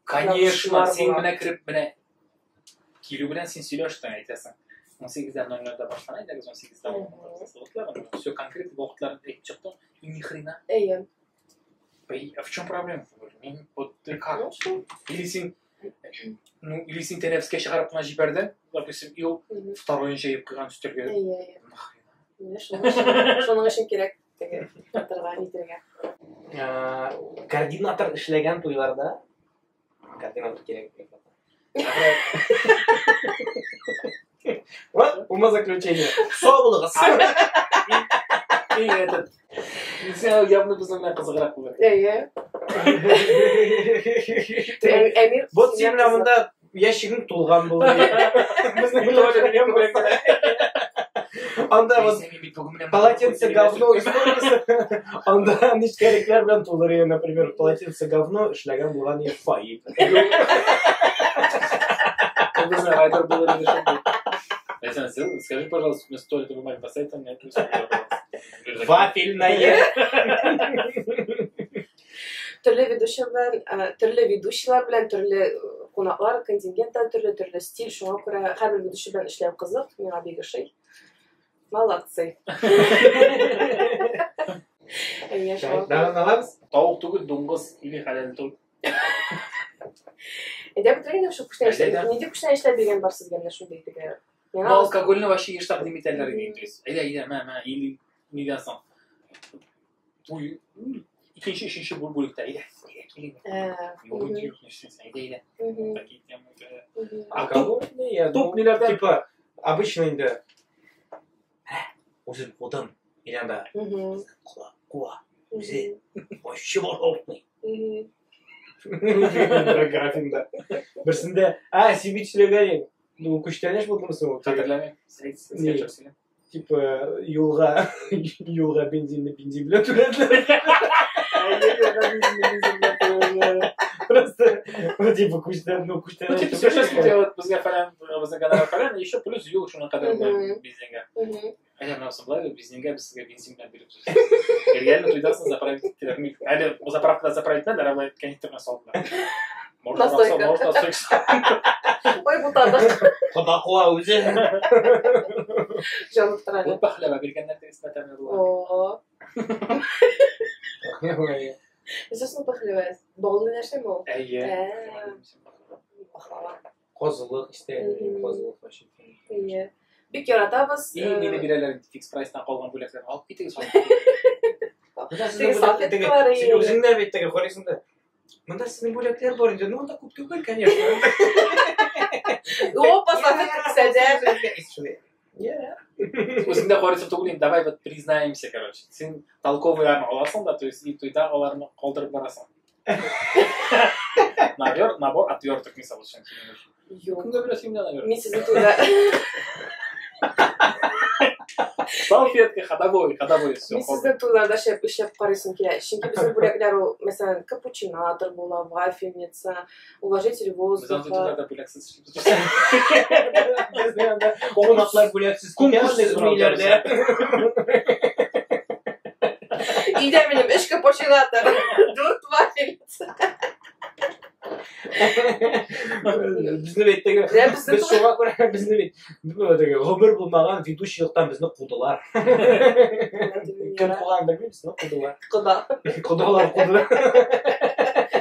Конечно, сен менә кирип менә килү белән син сөйләштең, әйтәсең. 18-дән 00-да башланай, 18-дән 10-да. Все конкретно вакытларын әйтеп чыктың. И ни хрена. Әйе. А в чем проблема? Вот ты как? Или син Теневская шығарып қана жіберді, допустим, ил второй жайып қиған үстелге. Шоның үшін керек теге қатырға нетерге. Координатор ішлеген тойларда координатор керек. Вот, умозаключение. Соболова, и этот сен явно біздің қызығырақ болады. Вот сен мында ящигің толған болды. Анда вот полотенце говно историясы. Анда нечкәрәкләр белән тулыр, например, полотенце говно эшләгән булган и фаи. Айдар было решение. Скажи, пожалуйста, мне столько бумаги поставить, там нет. Вафельное. Төрле ведущийлар белән, төрле кунаклар, контингенттан төрле стиль, шуңа күрә һәрбер ведущий белән эшләү кызык, миңа бик ошый. Молодцы. Тауық түгел, дуңгыз или хәләл түгел. Әйдә бетерәйек шу күчтән эшләп. Нидә күчтән эшләп биргән бар сезгә менә шундый теге. Алкогольны вообще еш тәкъдим итәләр иде. Әйдә, мә, или нидән соң. Туй икенче, өченче бүлектә, әйдә. Алкогольный, типа, обычно инде. Үзен одан, или анда. Куа. Үзе вообще болотный. Графинда. Берсендә, сибичлегә ну күчтәнеш булдымсың? Хәтерләмәм. Типа, юлга бензин белән түләделәр. Просто, ну типа, күчтән. Ну типа, сейчас делают безгә фәлән, безгә фәлән, еще плюс юл шуның кадәр бензинга. Әгәр менә саблай, бензинга безгә бензин белән биреп торсын. Реально туйдасын заправить кирәкми. Әле заправкада заправить надо, а кондиционер салдылар. Можно Ой, бутады. Хода куа үзе. Жанып тора. Бу пахлава биргәннәр тәсмә тәмле була. О. Эсэсне пахлава. Болы нәрсәме ул? Әйе. Пахлава. Козылык истәләр, козылык вообще. Әйе. Бик яратабыз. И мине бирәләр фикс прайстан калган бүләкләр. Алып китегез. Син үзеңдә бит теге хорисында. Мында сезнең бүләкләр бар инде. Ну, анда күп түгел, конечно. Опа, сәдә. Өзіңде қорысып түгілін, давай вот признаемся, короче. Сен толковыйларын аласың да, то есть и тойда оларны қолдырып барасың. Набор отверток, мисал үшін. Yok. Кімге білесің мен навер? Мен сіздің тойда... Салфетка, ходовой, все. Мен сіздің туйларда ішеп қарайсым келеді. Чөнки біздің бүләкләр ул, мәсәлән, капучинатор була, вафельница, увлажитель воздуха. Biz tularda бүләксіз Коммунатлар бүләксіз. Компостный змейлерде. Үйдә минем 3 капучинатор, 4 вафельница. Бізді беттегі, біз соға көрі, бізді бет, ғұмыр болмаған ведущийлықтан бізді құдылар. Кім қуған білмей, бізді құдылар. Құдылар құды.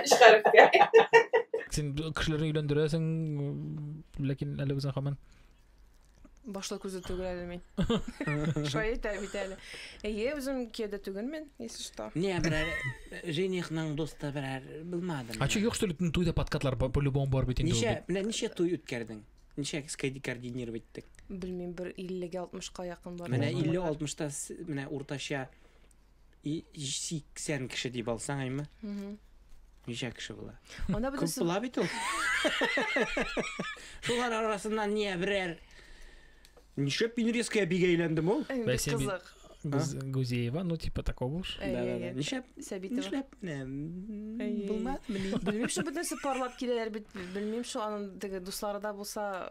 Шығарып кәй. Сен кішілерін үйлендіресің, ләкин әлі өзің қаман. Башла көзі түгір әлі мен. Шой етәр бит әлі. Өзім кеді түгін мен, если что. Не, бірәр, женихнің доста бірәр білмадым. А че жоқ что ли тойда подкатлар по-любому бар бетінде? Неше той өткердің? Неше координировать еттік? Білмейм, бір 50-60-қа яқын бар. Міне 50-60-та, міне орташа 80 кіші деп алсаң аймы? Неше кіші бұла? Көп бұла бет ол? Шолар арасынан не бірәр? Неше пинрезкая биге ейлендім ол? Қызық. Гузеева, ну типа такого уж. Неше? Сәбитова. Білмадым, Білмейм, що бітнесі парлап келелер, білмейм, що аның дуслары да болса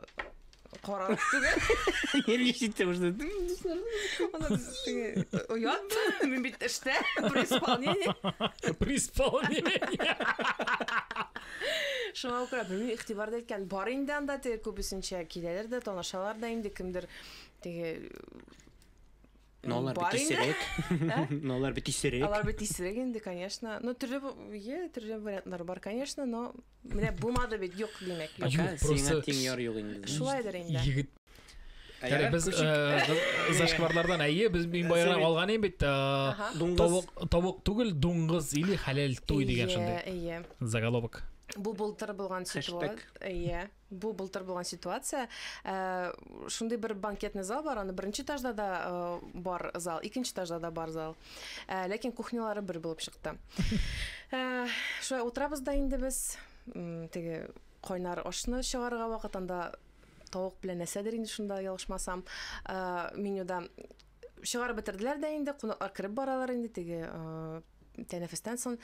қарап түгі. Нервишітті ұшты. Ұят, мен бит ішті, при исполнении. При исполнении. Шуңа оқыра, білмейм, иқтибарды еткен бар енді анда көбісінше келелер де, тонашалар да енді кімдір Нолар бітісірек. Нолар бітісірек. Алар бітісірек енді, конечно. Ну, түрі вариантлар бар, конечно, но мене бұлмады бет, жоқ демек. Сеңа тең яр жоқ енді. Шулайдыр енді. Егіт. Біз зашкварлардан әйе, біз мен байыран алған ең бет тавық түгіл, дуңғыз или халел той деген шындай. Заголовок. Бұл былтыр болған ситуация. Шундай бір банкетный зал бар, аны бірінші этажда да бар зал, екінші этажда да бар зал. Ләкин кухнялары бір болып шықты. Шулай отырабыз да енді біз қойнар ашны шығарға вақытында тауық білен әсәдір енді шында ялышмасам. Менюда шығарып бітірділер де енді, қонақтар кіріп баралар енді тәнәфестен соң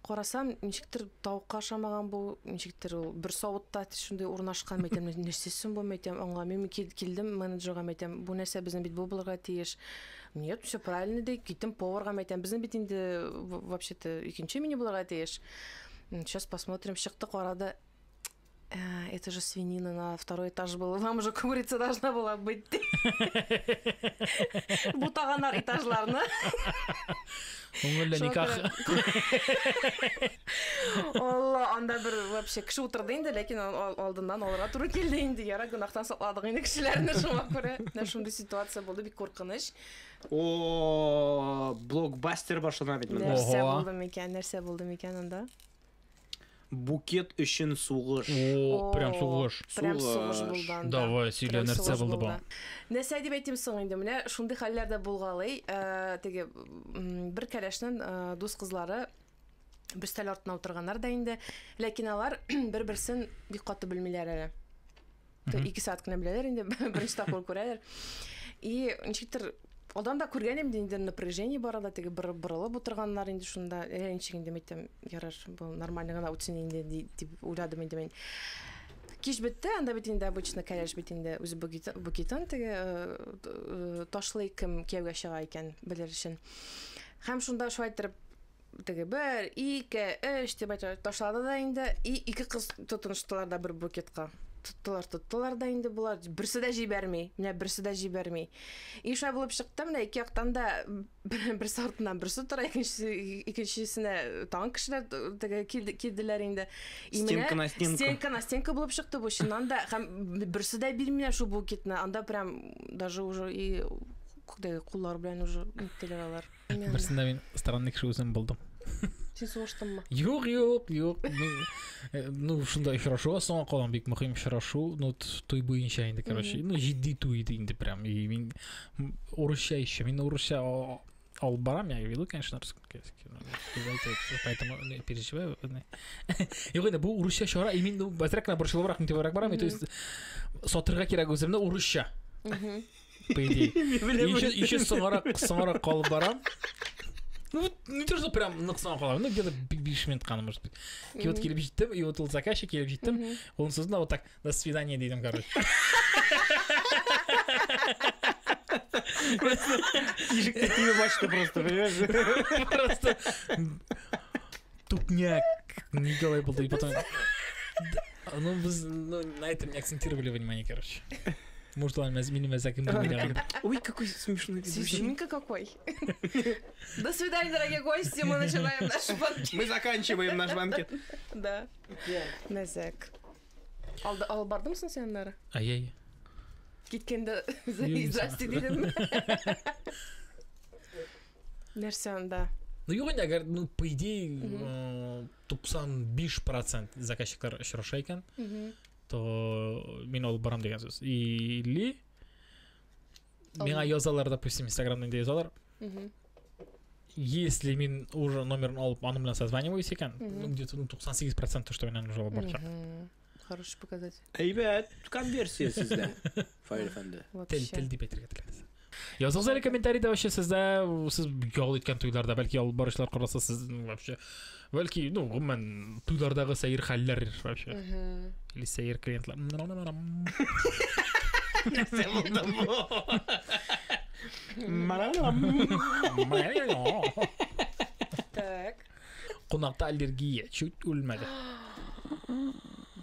қарасам, нешіктір тауыққа ашамаған бұл, нешіктір бір сауытта шындай орнашқан мәйтем, нәрсесін бұл мәйтем, оңға мен келдім менеджерға мәйтем, бұл нәрсе біздің бет бұл бұларға тиеш. Нет, все правильно дей, кеттім поварға мәйтем, біздің бет енді вообще-то екінші мене бұларға тиеш. Сейчас посмотрим, шықты қарады. Это же свинина на второй этаж был. Вам уже курица должна была быть. Бутаганар этажларны. Оңылы никах. Алла, анда бір вообще кіші отырды енді, ләкин алдынан оларға туры келді енді. Яра гүнақтан сақладық енді кішілеріне шума көрі. Шундай ситуация болды, бек қорқыныш. Блокбастер башына бет. Нәрсе болды мекен анда? Букет үшін суғыш. Прям суғыш. Прям суғыш болды анда. Давай, сөйле, нәрсе болды ба? Нәрсе деп айтым соң енді, міне, шундай халлерді болғалай, бір кәлешінің дос қызлары бір стәл артына отырғандар да енді, ләкин алар бір-бірсін бик қатты білмейлер әлі. 2 саат кіна білелер енді, бірінші тақыл көрелер. И нешіктір одан да көрген емді енді напряжение барада, бұрылып отырғанлар енді шында, әйіншігінде мәйтем, ярар, бұл нормальный ғана өтсін енді деп ойладым енді мен. Кеш бітті, анда бет енді обычно кәлеш бет енді өзі букетін ташлы кім кеуге шыға екен білер үшін. Хәм шында шуайттырып, 1, 2, 3 деп айтыр, ташлады да енді, и 2 қыз тұтыныштылар да бір букетқа. Тұттылар да енді бұлар бірсі де жибермей, И шай болып шықты, міне 2 жақтан да бір сортынан бірсі тұра, екіншісіне таң кішілер келділер енді. Стенка на стенка болып шықты бұл шыннан да, бірсі де бермейді шу букетіне, анда прям даже уже и құллар білән уже үттелер алар. Бірсінде мен странный кіші өзім болдым. Сен соғыштың ма? Жоқ. Ну, шындай шырашу, соңа қалам бек мұқим шырашу, ну, той бойынша енді, короче, ну, жидді тойды енді прям, и мен орысша еще, мен орысша алып барам, я веду, конечно, поэтому не переживаю. Жоқ, енді, бұл орысша шыра, и мен бәзірәк на бұршылы барақ, нете барақ барам, то есть, сотырға керек өзімді орысша. по идее. Еще соңырақ қалып барам. Ну, не то, что прям нықсыған қалам, ну, где-то 5 минут қана, может быть. Вот келіп жеттім, и вот ол заказчик келіп жеттім, оның сөзінде вот так, до свидания дейдім, короче. Ежик тебе бачты просто, понимаешь? Просто тупняк. Николай был, и потом... Ну, на этом не акцентировали внимание, короче. Может, ладно, минимум заким. Ой, какой смешной. Священника какой. До свидания, дорогие гости, мы начинаем наш банкет. Мы заканчиваем наш банкет. Да. Мәзәк. Ал бардымсың сен нары? Ай-яй. Кеткенде здрасте дедім. Нәрсе анда? Ну, yo'q agar, ну, по идее, 95% заказчиклар очраша екен, то мен алып барам деген сөз. Или меңа язалар, допустим, инстаграмдан да язалар. Если мен уже номерін алып, аны білен созваниваюсь екен, где-то 98% то, что менен уже алып барчак. Хороший показатель. Әйбәт, конверсия сездә. Файл фәнде. Тел дип әйтергә теләсез. Языңыз әле комментарийда вообще сездә сез ял иткән туйларда, бәлки алып баручылар караса сез вообще бәлки, ну, гомумән туйлардагы сәер хәлләр вообще. Или сәер клиентлар. Нәрсә булды бу? Так. Кунакта аллергия чуть үлмәде.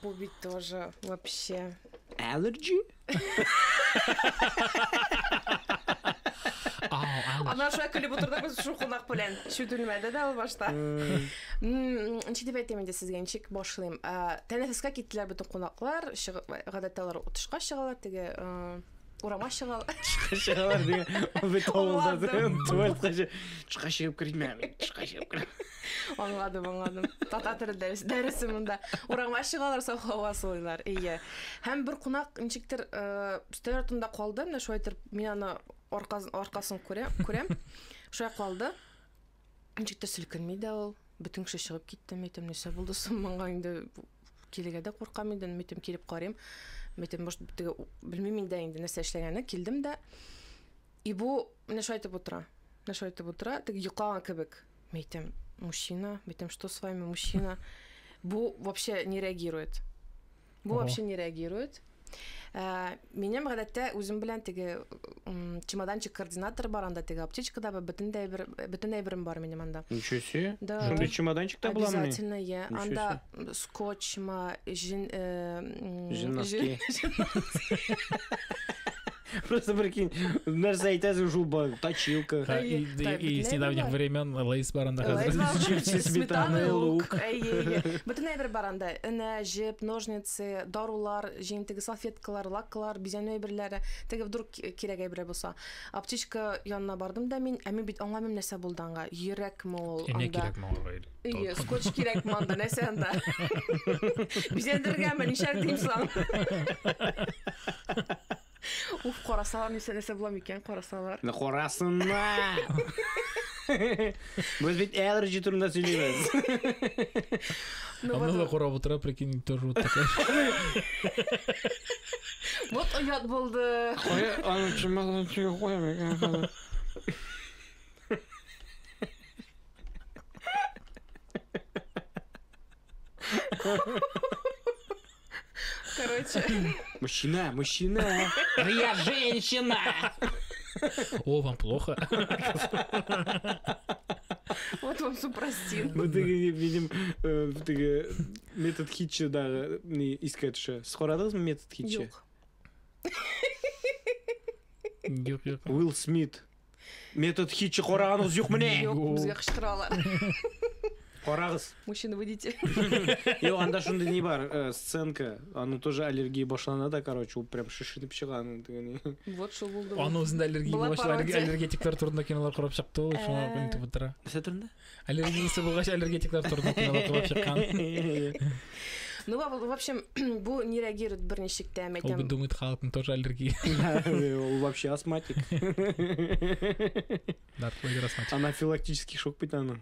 Бу бит тоже вообще. Allergy? Ана шулай күлеп утырды, без шу кунак белән шүтелмәде дә ул башта. Ничек дип әйтәм инде сезгә, ничек башлыйм. Тәнәфескә киттеләр бөтен кунаклар, гадәттә алар утышка чыгалар, теге урама чыгалар. Чыгалар диген. Бит авылда туалетка чыга чыгып кирмәм. Чыга чыгып кирмәм. Аңладым. Татар дәресе монда. Урама чыгалар, сахава сулайлар. Ие. Һәм бер кунак ничектер өстәл артында калды, менә шулай итеп мин аны аркасын күрәм. Шулай калды. Ничектер селкенми дә ул. Бөтен кеше чыгып китте, мәйтем, нәрсә булды соң монга инде килергә дә куркам инде, мәйтем килеп карыйм. Мәйтем, может, белмим инде нәрсә эшләгәнне, килдем дә. И бу менә шулай итеп утыра. Теге йоклаган кебек. Мәйтем, мужчина, мәйтем, что с вами, мужчина? Бу вообще не реагирует. Минем гадәттә үзем белән теге чемоданчик координатор бар анда, теге аптечкада бөтен әйберем бар минем анда. Ничего себе. Да. Шундай чемоданчикта буламы? Обязательно, я. Анда скотчма, носки. Просто прикинь, нәрсә әйтәсең шул точилка. И с недавних времен Лейс баранда Чипсы, сметана, лук. Бөтен әйбер бар анда. Энә, җеп, ножницы, дарулар, җентеге салфеткалар, лаклар, бизәнү әйберләре. Теге вдруг кирәк әйбер булса. Аптечка янына бардым да мин бит аңламыйм нәрсә булды аңа. Йөрәкме ул анда? Не кирәкме аңа? Ие, скотч кирәкме анда, нәрсә анда? Бизәндергәнме, нишләр дим соң? Уф, карасалар, нәрсә була микән, карасалар. Карасынна. Без бит allergy турында сөйләйбез. Аны да карап утыра, прикинь, тоже вот такая. Вот оят булды. Аны чемоданчыга коям икән. Короче. Мужчина. Я женщина. О, вам плохо. Вот вам супрастин. Мы видим метод Хитча дагы искать ше. Скорадыңызбы метод Хитча? Юк. Уилл Смит. Метод Хитча караганыз юк менә? Юк, безгә кычкыралар. Карагыз. Мужчина-водитель. Yok, анда шундай не бар, сценка. Аны тоже аллергия башлана да, короче, ул прям шишинеп чыган. Вот шул булды. Аны үзендә аллергия булгач, аллергетиклар турында кинолар карап чыкты ул, шуңа күнтеп утыра. Нәрсә турында? Аллергиясе булгач, аллергетиклар турында кинолар карап чыккан. Ну, в общем, бу не реагирует берничек тә, Ул бит думает, халыкның тоже аллергия. Ул вообще астматик. Дарт Вейдер астматик. Анафилактический шок бит аның.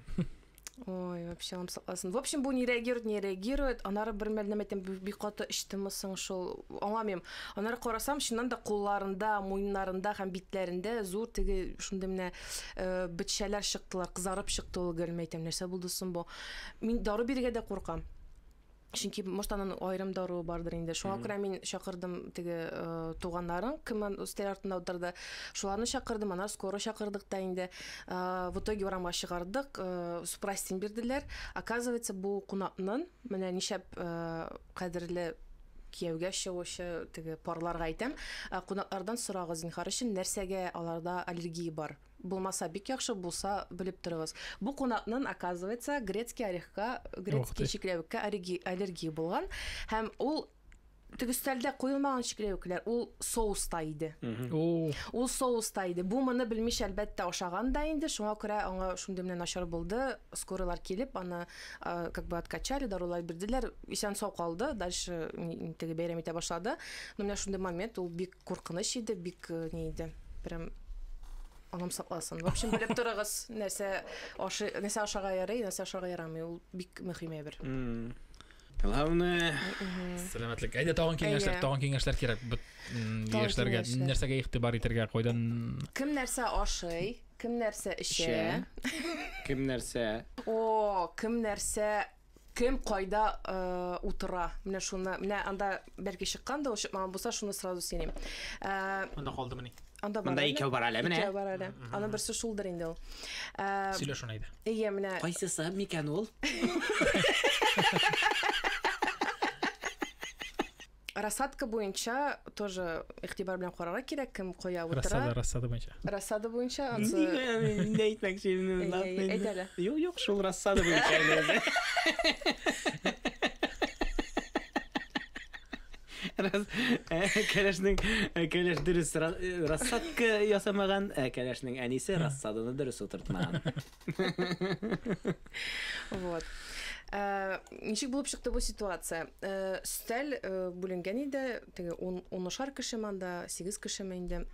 Ой, вообще вам согласен. В общем, бу не реагирует. Анары бер мәліметтен бик каты иштемесең шул. Аңламыйм. Анары карасам, чыннан да кулларында, муеннарында һәм битләрендә зур теге шундый менә битшәләр чыктылар, кызарып чыкты ул гөлмәйтем. Нәрсә булды соң бу? Мин дару бирергә дә куркам. Чөнки может аның айрым даруы бардыр инде. Шуңа күрә мин чакырдым теге туганнарын, кем өстәл артында утырды. Шуларны чакырдым, аны скоро чакырдык та инде. В итоге урамга чыгардык, спросин бирделәр. Оказывается, бу кунакның менә нишәп кадерле кияүгә чыгучы теге парларга әйтәм, кунаклардан сорагыз зинһар өчен нәрсәгә аларда аллергия бар. Булмаса бик яхшы, булса белеп торыгыз. Бу кунакның, оказывается, грецкий орехка, грецкий чикләвеккә аллергия булган һәм ул теге өстәлдә куелмаган чикләвекләр, ул соуста иде. Ул соуста иде. Бу моны белмичә әлбәттә ашаган да инде, шуңа күрә аңа шундый менә начар булды. Скорылар килеп, аны как бы откачали, дарулар бирделәр. Исән сау калды. Дальше теге бәйрәм итә башлады. Но менә шундый момент ул бик куркыныч иде, бик не иде. Прям анам сакласын. В общем, белеп торыгыз, нәрсә ашарга ярый, нәрсә ашарга ярамый. Ул бик мөһим әйбер. Главное, Сәламәтлек. Әйдә тагын киңәшләр кирәк. Яшьләргә нәрсәгә игътибар итәргә, кайдан Кем нәрсә ашый, кем нәрсә эчә, кем нәрсә? Кем кайда утыра. Менә шуны, менә анда бәлки чыккан да, чыкмаган булса, шуны сразу сөйлим. анда калдымы? Монда икәү бар әле, менә. Икәү бар әле. Аны берсе шулдыр инде ул. Сөйлә шуны әйдә. Менә Кайсысы микән ул? рассадка буенча тоже игътибар белән карарга кирәк, кем кая утыра. Рассада буенча. Рассада буенча ансы. Не әйтмәкче инде. Әйт әле. Юк, шул рассада буенча әле. Кәләш дөрес рассадка ясамаган, кәләшнең әнисе рассаданы дөрес утыртмаган. Вот. Ничек булып чыкты бу ситуация? Стәл бүленгән иде, теге 10 кеше манда, 8 кеше инде.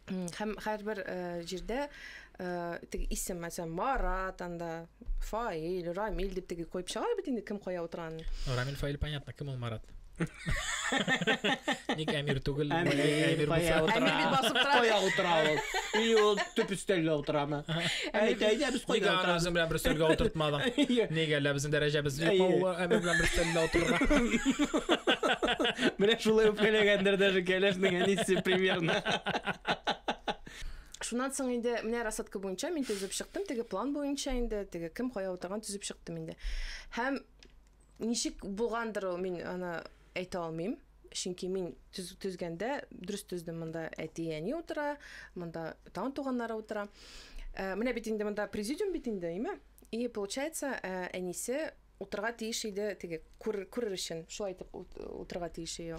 Һәм һәрбер җирдә теге исем, мәсәлән, Марат, анда Фаил, Рамил дип теге коеп чыгар бит инде, кем кая утырган. Рамил, Фаил, понятно, кем ул Марат? Ник Әмир түгел, Әмир басып тора. Кая утыра ул? Или ул төп өстәлгә утырамы? Әйдә, без кайда утырабыз? Безнең белән бер өстәлгә утыртмадың. Нигә әллә безнең дәрәҗәбез юкмы? Әмир белән бер өстәлгә утырырга. Менә шулай үпкәләгәндер даже кәләшнең әнисе примерно. Шуннан соң инде менә рассадка буенча мин төзеп чыктым, теге план буенча инде, теге кем кая утырган төзеп чыктым инде. Һәм ничек булгандыр ул, мин аны әйтә алмыйм. Чөнки мин төзгәндә дөрес төздем, монда әти-әни утыра, монда тагын туганнары утыра. Менә бит инде монда президиум бит инде, име? И получается, әнисе утырга тиеш иде, теге күрер өчен, шулай итеп утырга тиеш иде.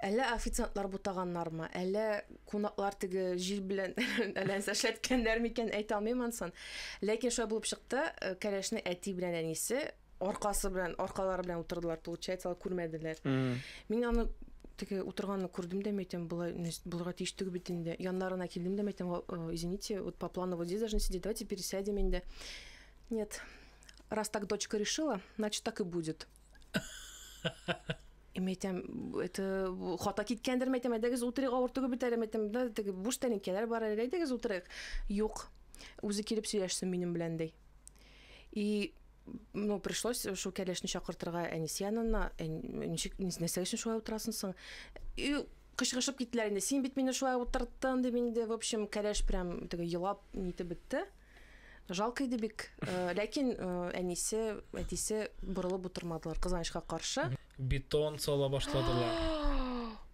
Әллә официантлар бутаганнармы, әллә кунаклар теге җил белән әллә эшләткәннәр микән, әйтә алмыйм ансын. Ләкин шулай булып чыкты, кәләшне әти белән әнисе аркалары белән утырдылар, получается, күрмәделәр. Мин аны теге утырганны күрдем дә, әйтәм, булырга тиеш түгел бит инде. Яннарына килдем дә, әйтәм, извините, вот по плану вот здесь должны сидеть, давайте пересядем инде. Нет. Раз так дочка решила, значит, так и будет. Әйтәм, это хата киткәндер, әйтәм, әйдәгез утырыйк, авыр түгел бит әле, әйтәм, да, теге буш тәлинкәләр бар әле, әйдәгез утырыйк. Юк. Үзе килеп сөйләшсен минем белән дә. И пришлось шул кәләшне чакыртырга әнисе янына, нәрсәгә өчен шулай утырасың соң? И кычкырышып киттеләр инде. Син бит мине шулай утырттың дип инде, в общем, кәләш прям теге елап нитеп бетте. Жалко иде бик. Ләкин әнисе, әтисе борылып утырмадылар, кызганычка каршы. Бетон сала башладылар.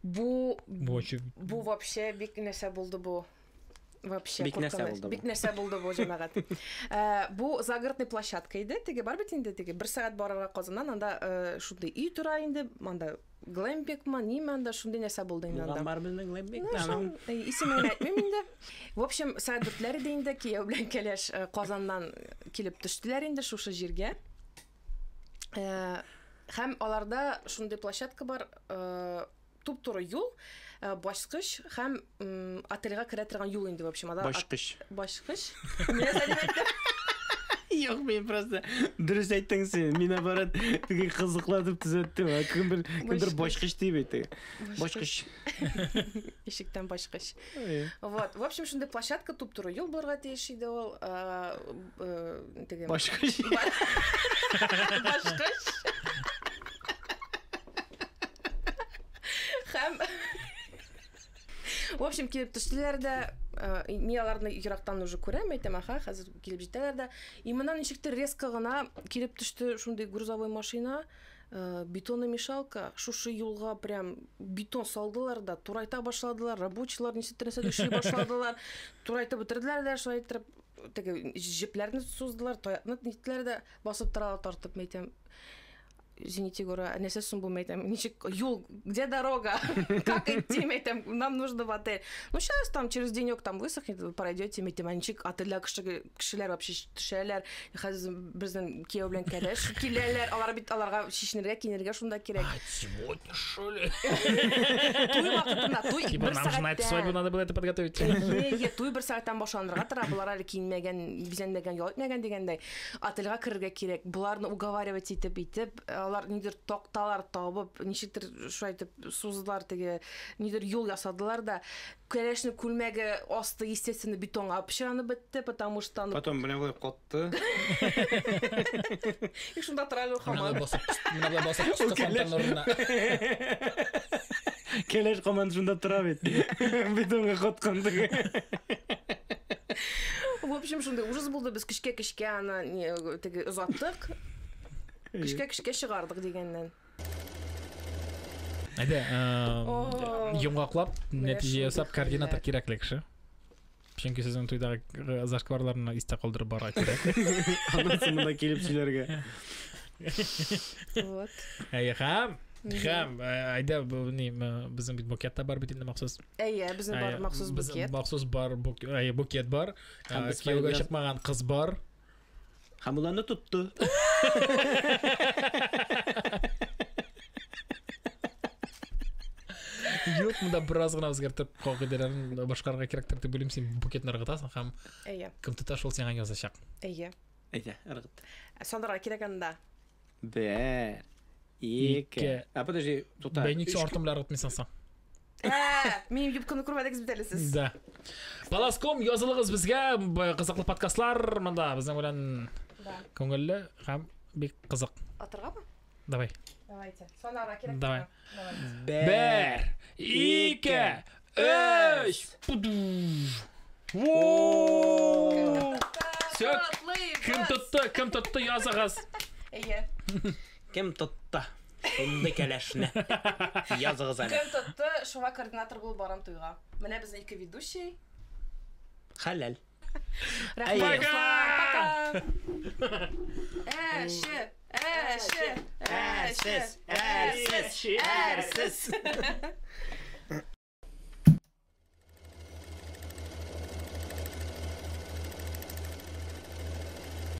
Бу вообще бик нәрсә булды бу. Вообще бик нәрсә булды бу җәмәгать. Бу загородный площадка иде, теге бар бит инде, теге 1 сәгать барырга Казаннан, анда шундый үй тора инде, анда глэмпингмы, ниме анда шундый нәрсә булды инде анда. Бар безнең глэмпинг. Исемен әйтмим инде. В общем, сәгать 4-ләр иде инде, кияү белән кәләш Казаннан килеп төштеләр инде шушы җиргә. Һәм аларда шундый площадка бар, туп-туры юл, башкыш һәм отельгә керә торган юл инде, в общем, ада башкыш. Башкыш. Менә сәләмәттә. Жоқ, мен просто дұрыс айттың сен. Мен наоборот қызықладып түзеттім. Кімдір башқыш деп еді. Башқыш. Ишектен башкыш. Вот. В общем, шундай площадка туп туры юл булырга тиеш иде ул. Теге Башқыш. башкыш. Һәм в общем, килеп төштеләр дә, мин аларны ерактан уже күрәм, әйтәм, хәзер килеп җитәләр дә. И моннан ничектер резко гына килеп төште шундый грузовой машина, бетономешалка, шушы юлга прям бетон салдылар да, турайта башладылар, рабочийлар ничектер эшли башладылар, турайта бетерделәр дә, шулай итеп, теге җепләрне суздылар, таякны нитләр дә басып торалар, тартып, әйтәм. Извините, Гора, не совсем был там, юл, где дорога, как идти, нам нужно в отель. Ну, сейчас там через денек там высохнет, вы пройдете, метеманчик, отель, кішілер вообще түшелер, қазір біздің кеу білен кәлеш, келелер, аларға шешінерге, кенерге шунда керек. А сегодня, что ли? Туй вақытында, туй Типа, бір нам же на эту свадьбу надо было это подготовить. Туй бір сағаттан башланырға тұра, бұлар әлі киінмеген, бізенмеген, ял етмеген дегендей. Отельға кірге керек, бұларны уговаривать етіп, алар нидер тоқталар табып, ничектер шулай итеп суздылар, теге нидер юл ясадылар да, конечно, күлмәге асты естественно бетонга пешранып бетте, потому что Потом белән булып катты. И шунда торалар хамар. Менә басып чыккан фонтан орнына. Келеш команд шунда тора бит. Бетонга катканды. В общем, шунда ужас булды, без кишке аны теге узаттык. Кишке чыгардык дигәннән. Әйдә, йомгаклап, нәтиҗә ясап координатор кирәклек кеше. Чөнки сезнең туйдагы зашкварларны истә калдырып бара кирәк. Анысы монда килеп сөйләргә. Вот. Һәм, әйдә, безнең бит букетта бар бит инде махсус. Безнең бар махсус букет. Махсус бар букет бар. Кияүгә чыкмаган кыз бар. Һәм уларны тутты. Юк, монда бераз гына үзгәртеп кагыйдәләрен башкарырга кирәктер дип уйлыйм, син букетны ыргытасың һәм кем тота шул сиңа язачак. Әйдә, ыргыт. Сонда кирәк анда. 1 2. Подожди, тута. Бәйник артым белән ыргытмыйсың син. Мин юбканы күрмәдегез бит әле сез. Да. Паласком язылыгыз безгә, кызыклы подкастлар монда безнең белән күңелле һәм бик кызык. Атыргамы? Давай. Давайте. Сонда кирәк. Давай. 1 2 3. Воу! Кем тотты языгыз? Кем тотты? Шундай кәләшне. Языгыз әле. Кем тотты? Шуңа координатор булып барам туйга. Менә безнең ике ведущий. Хәләл. Рәхмәт. Пока.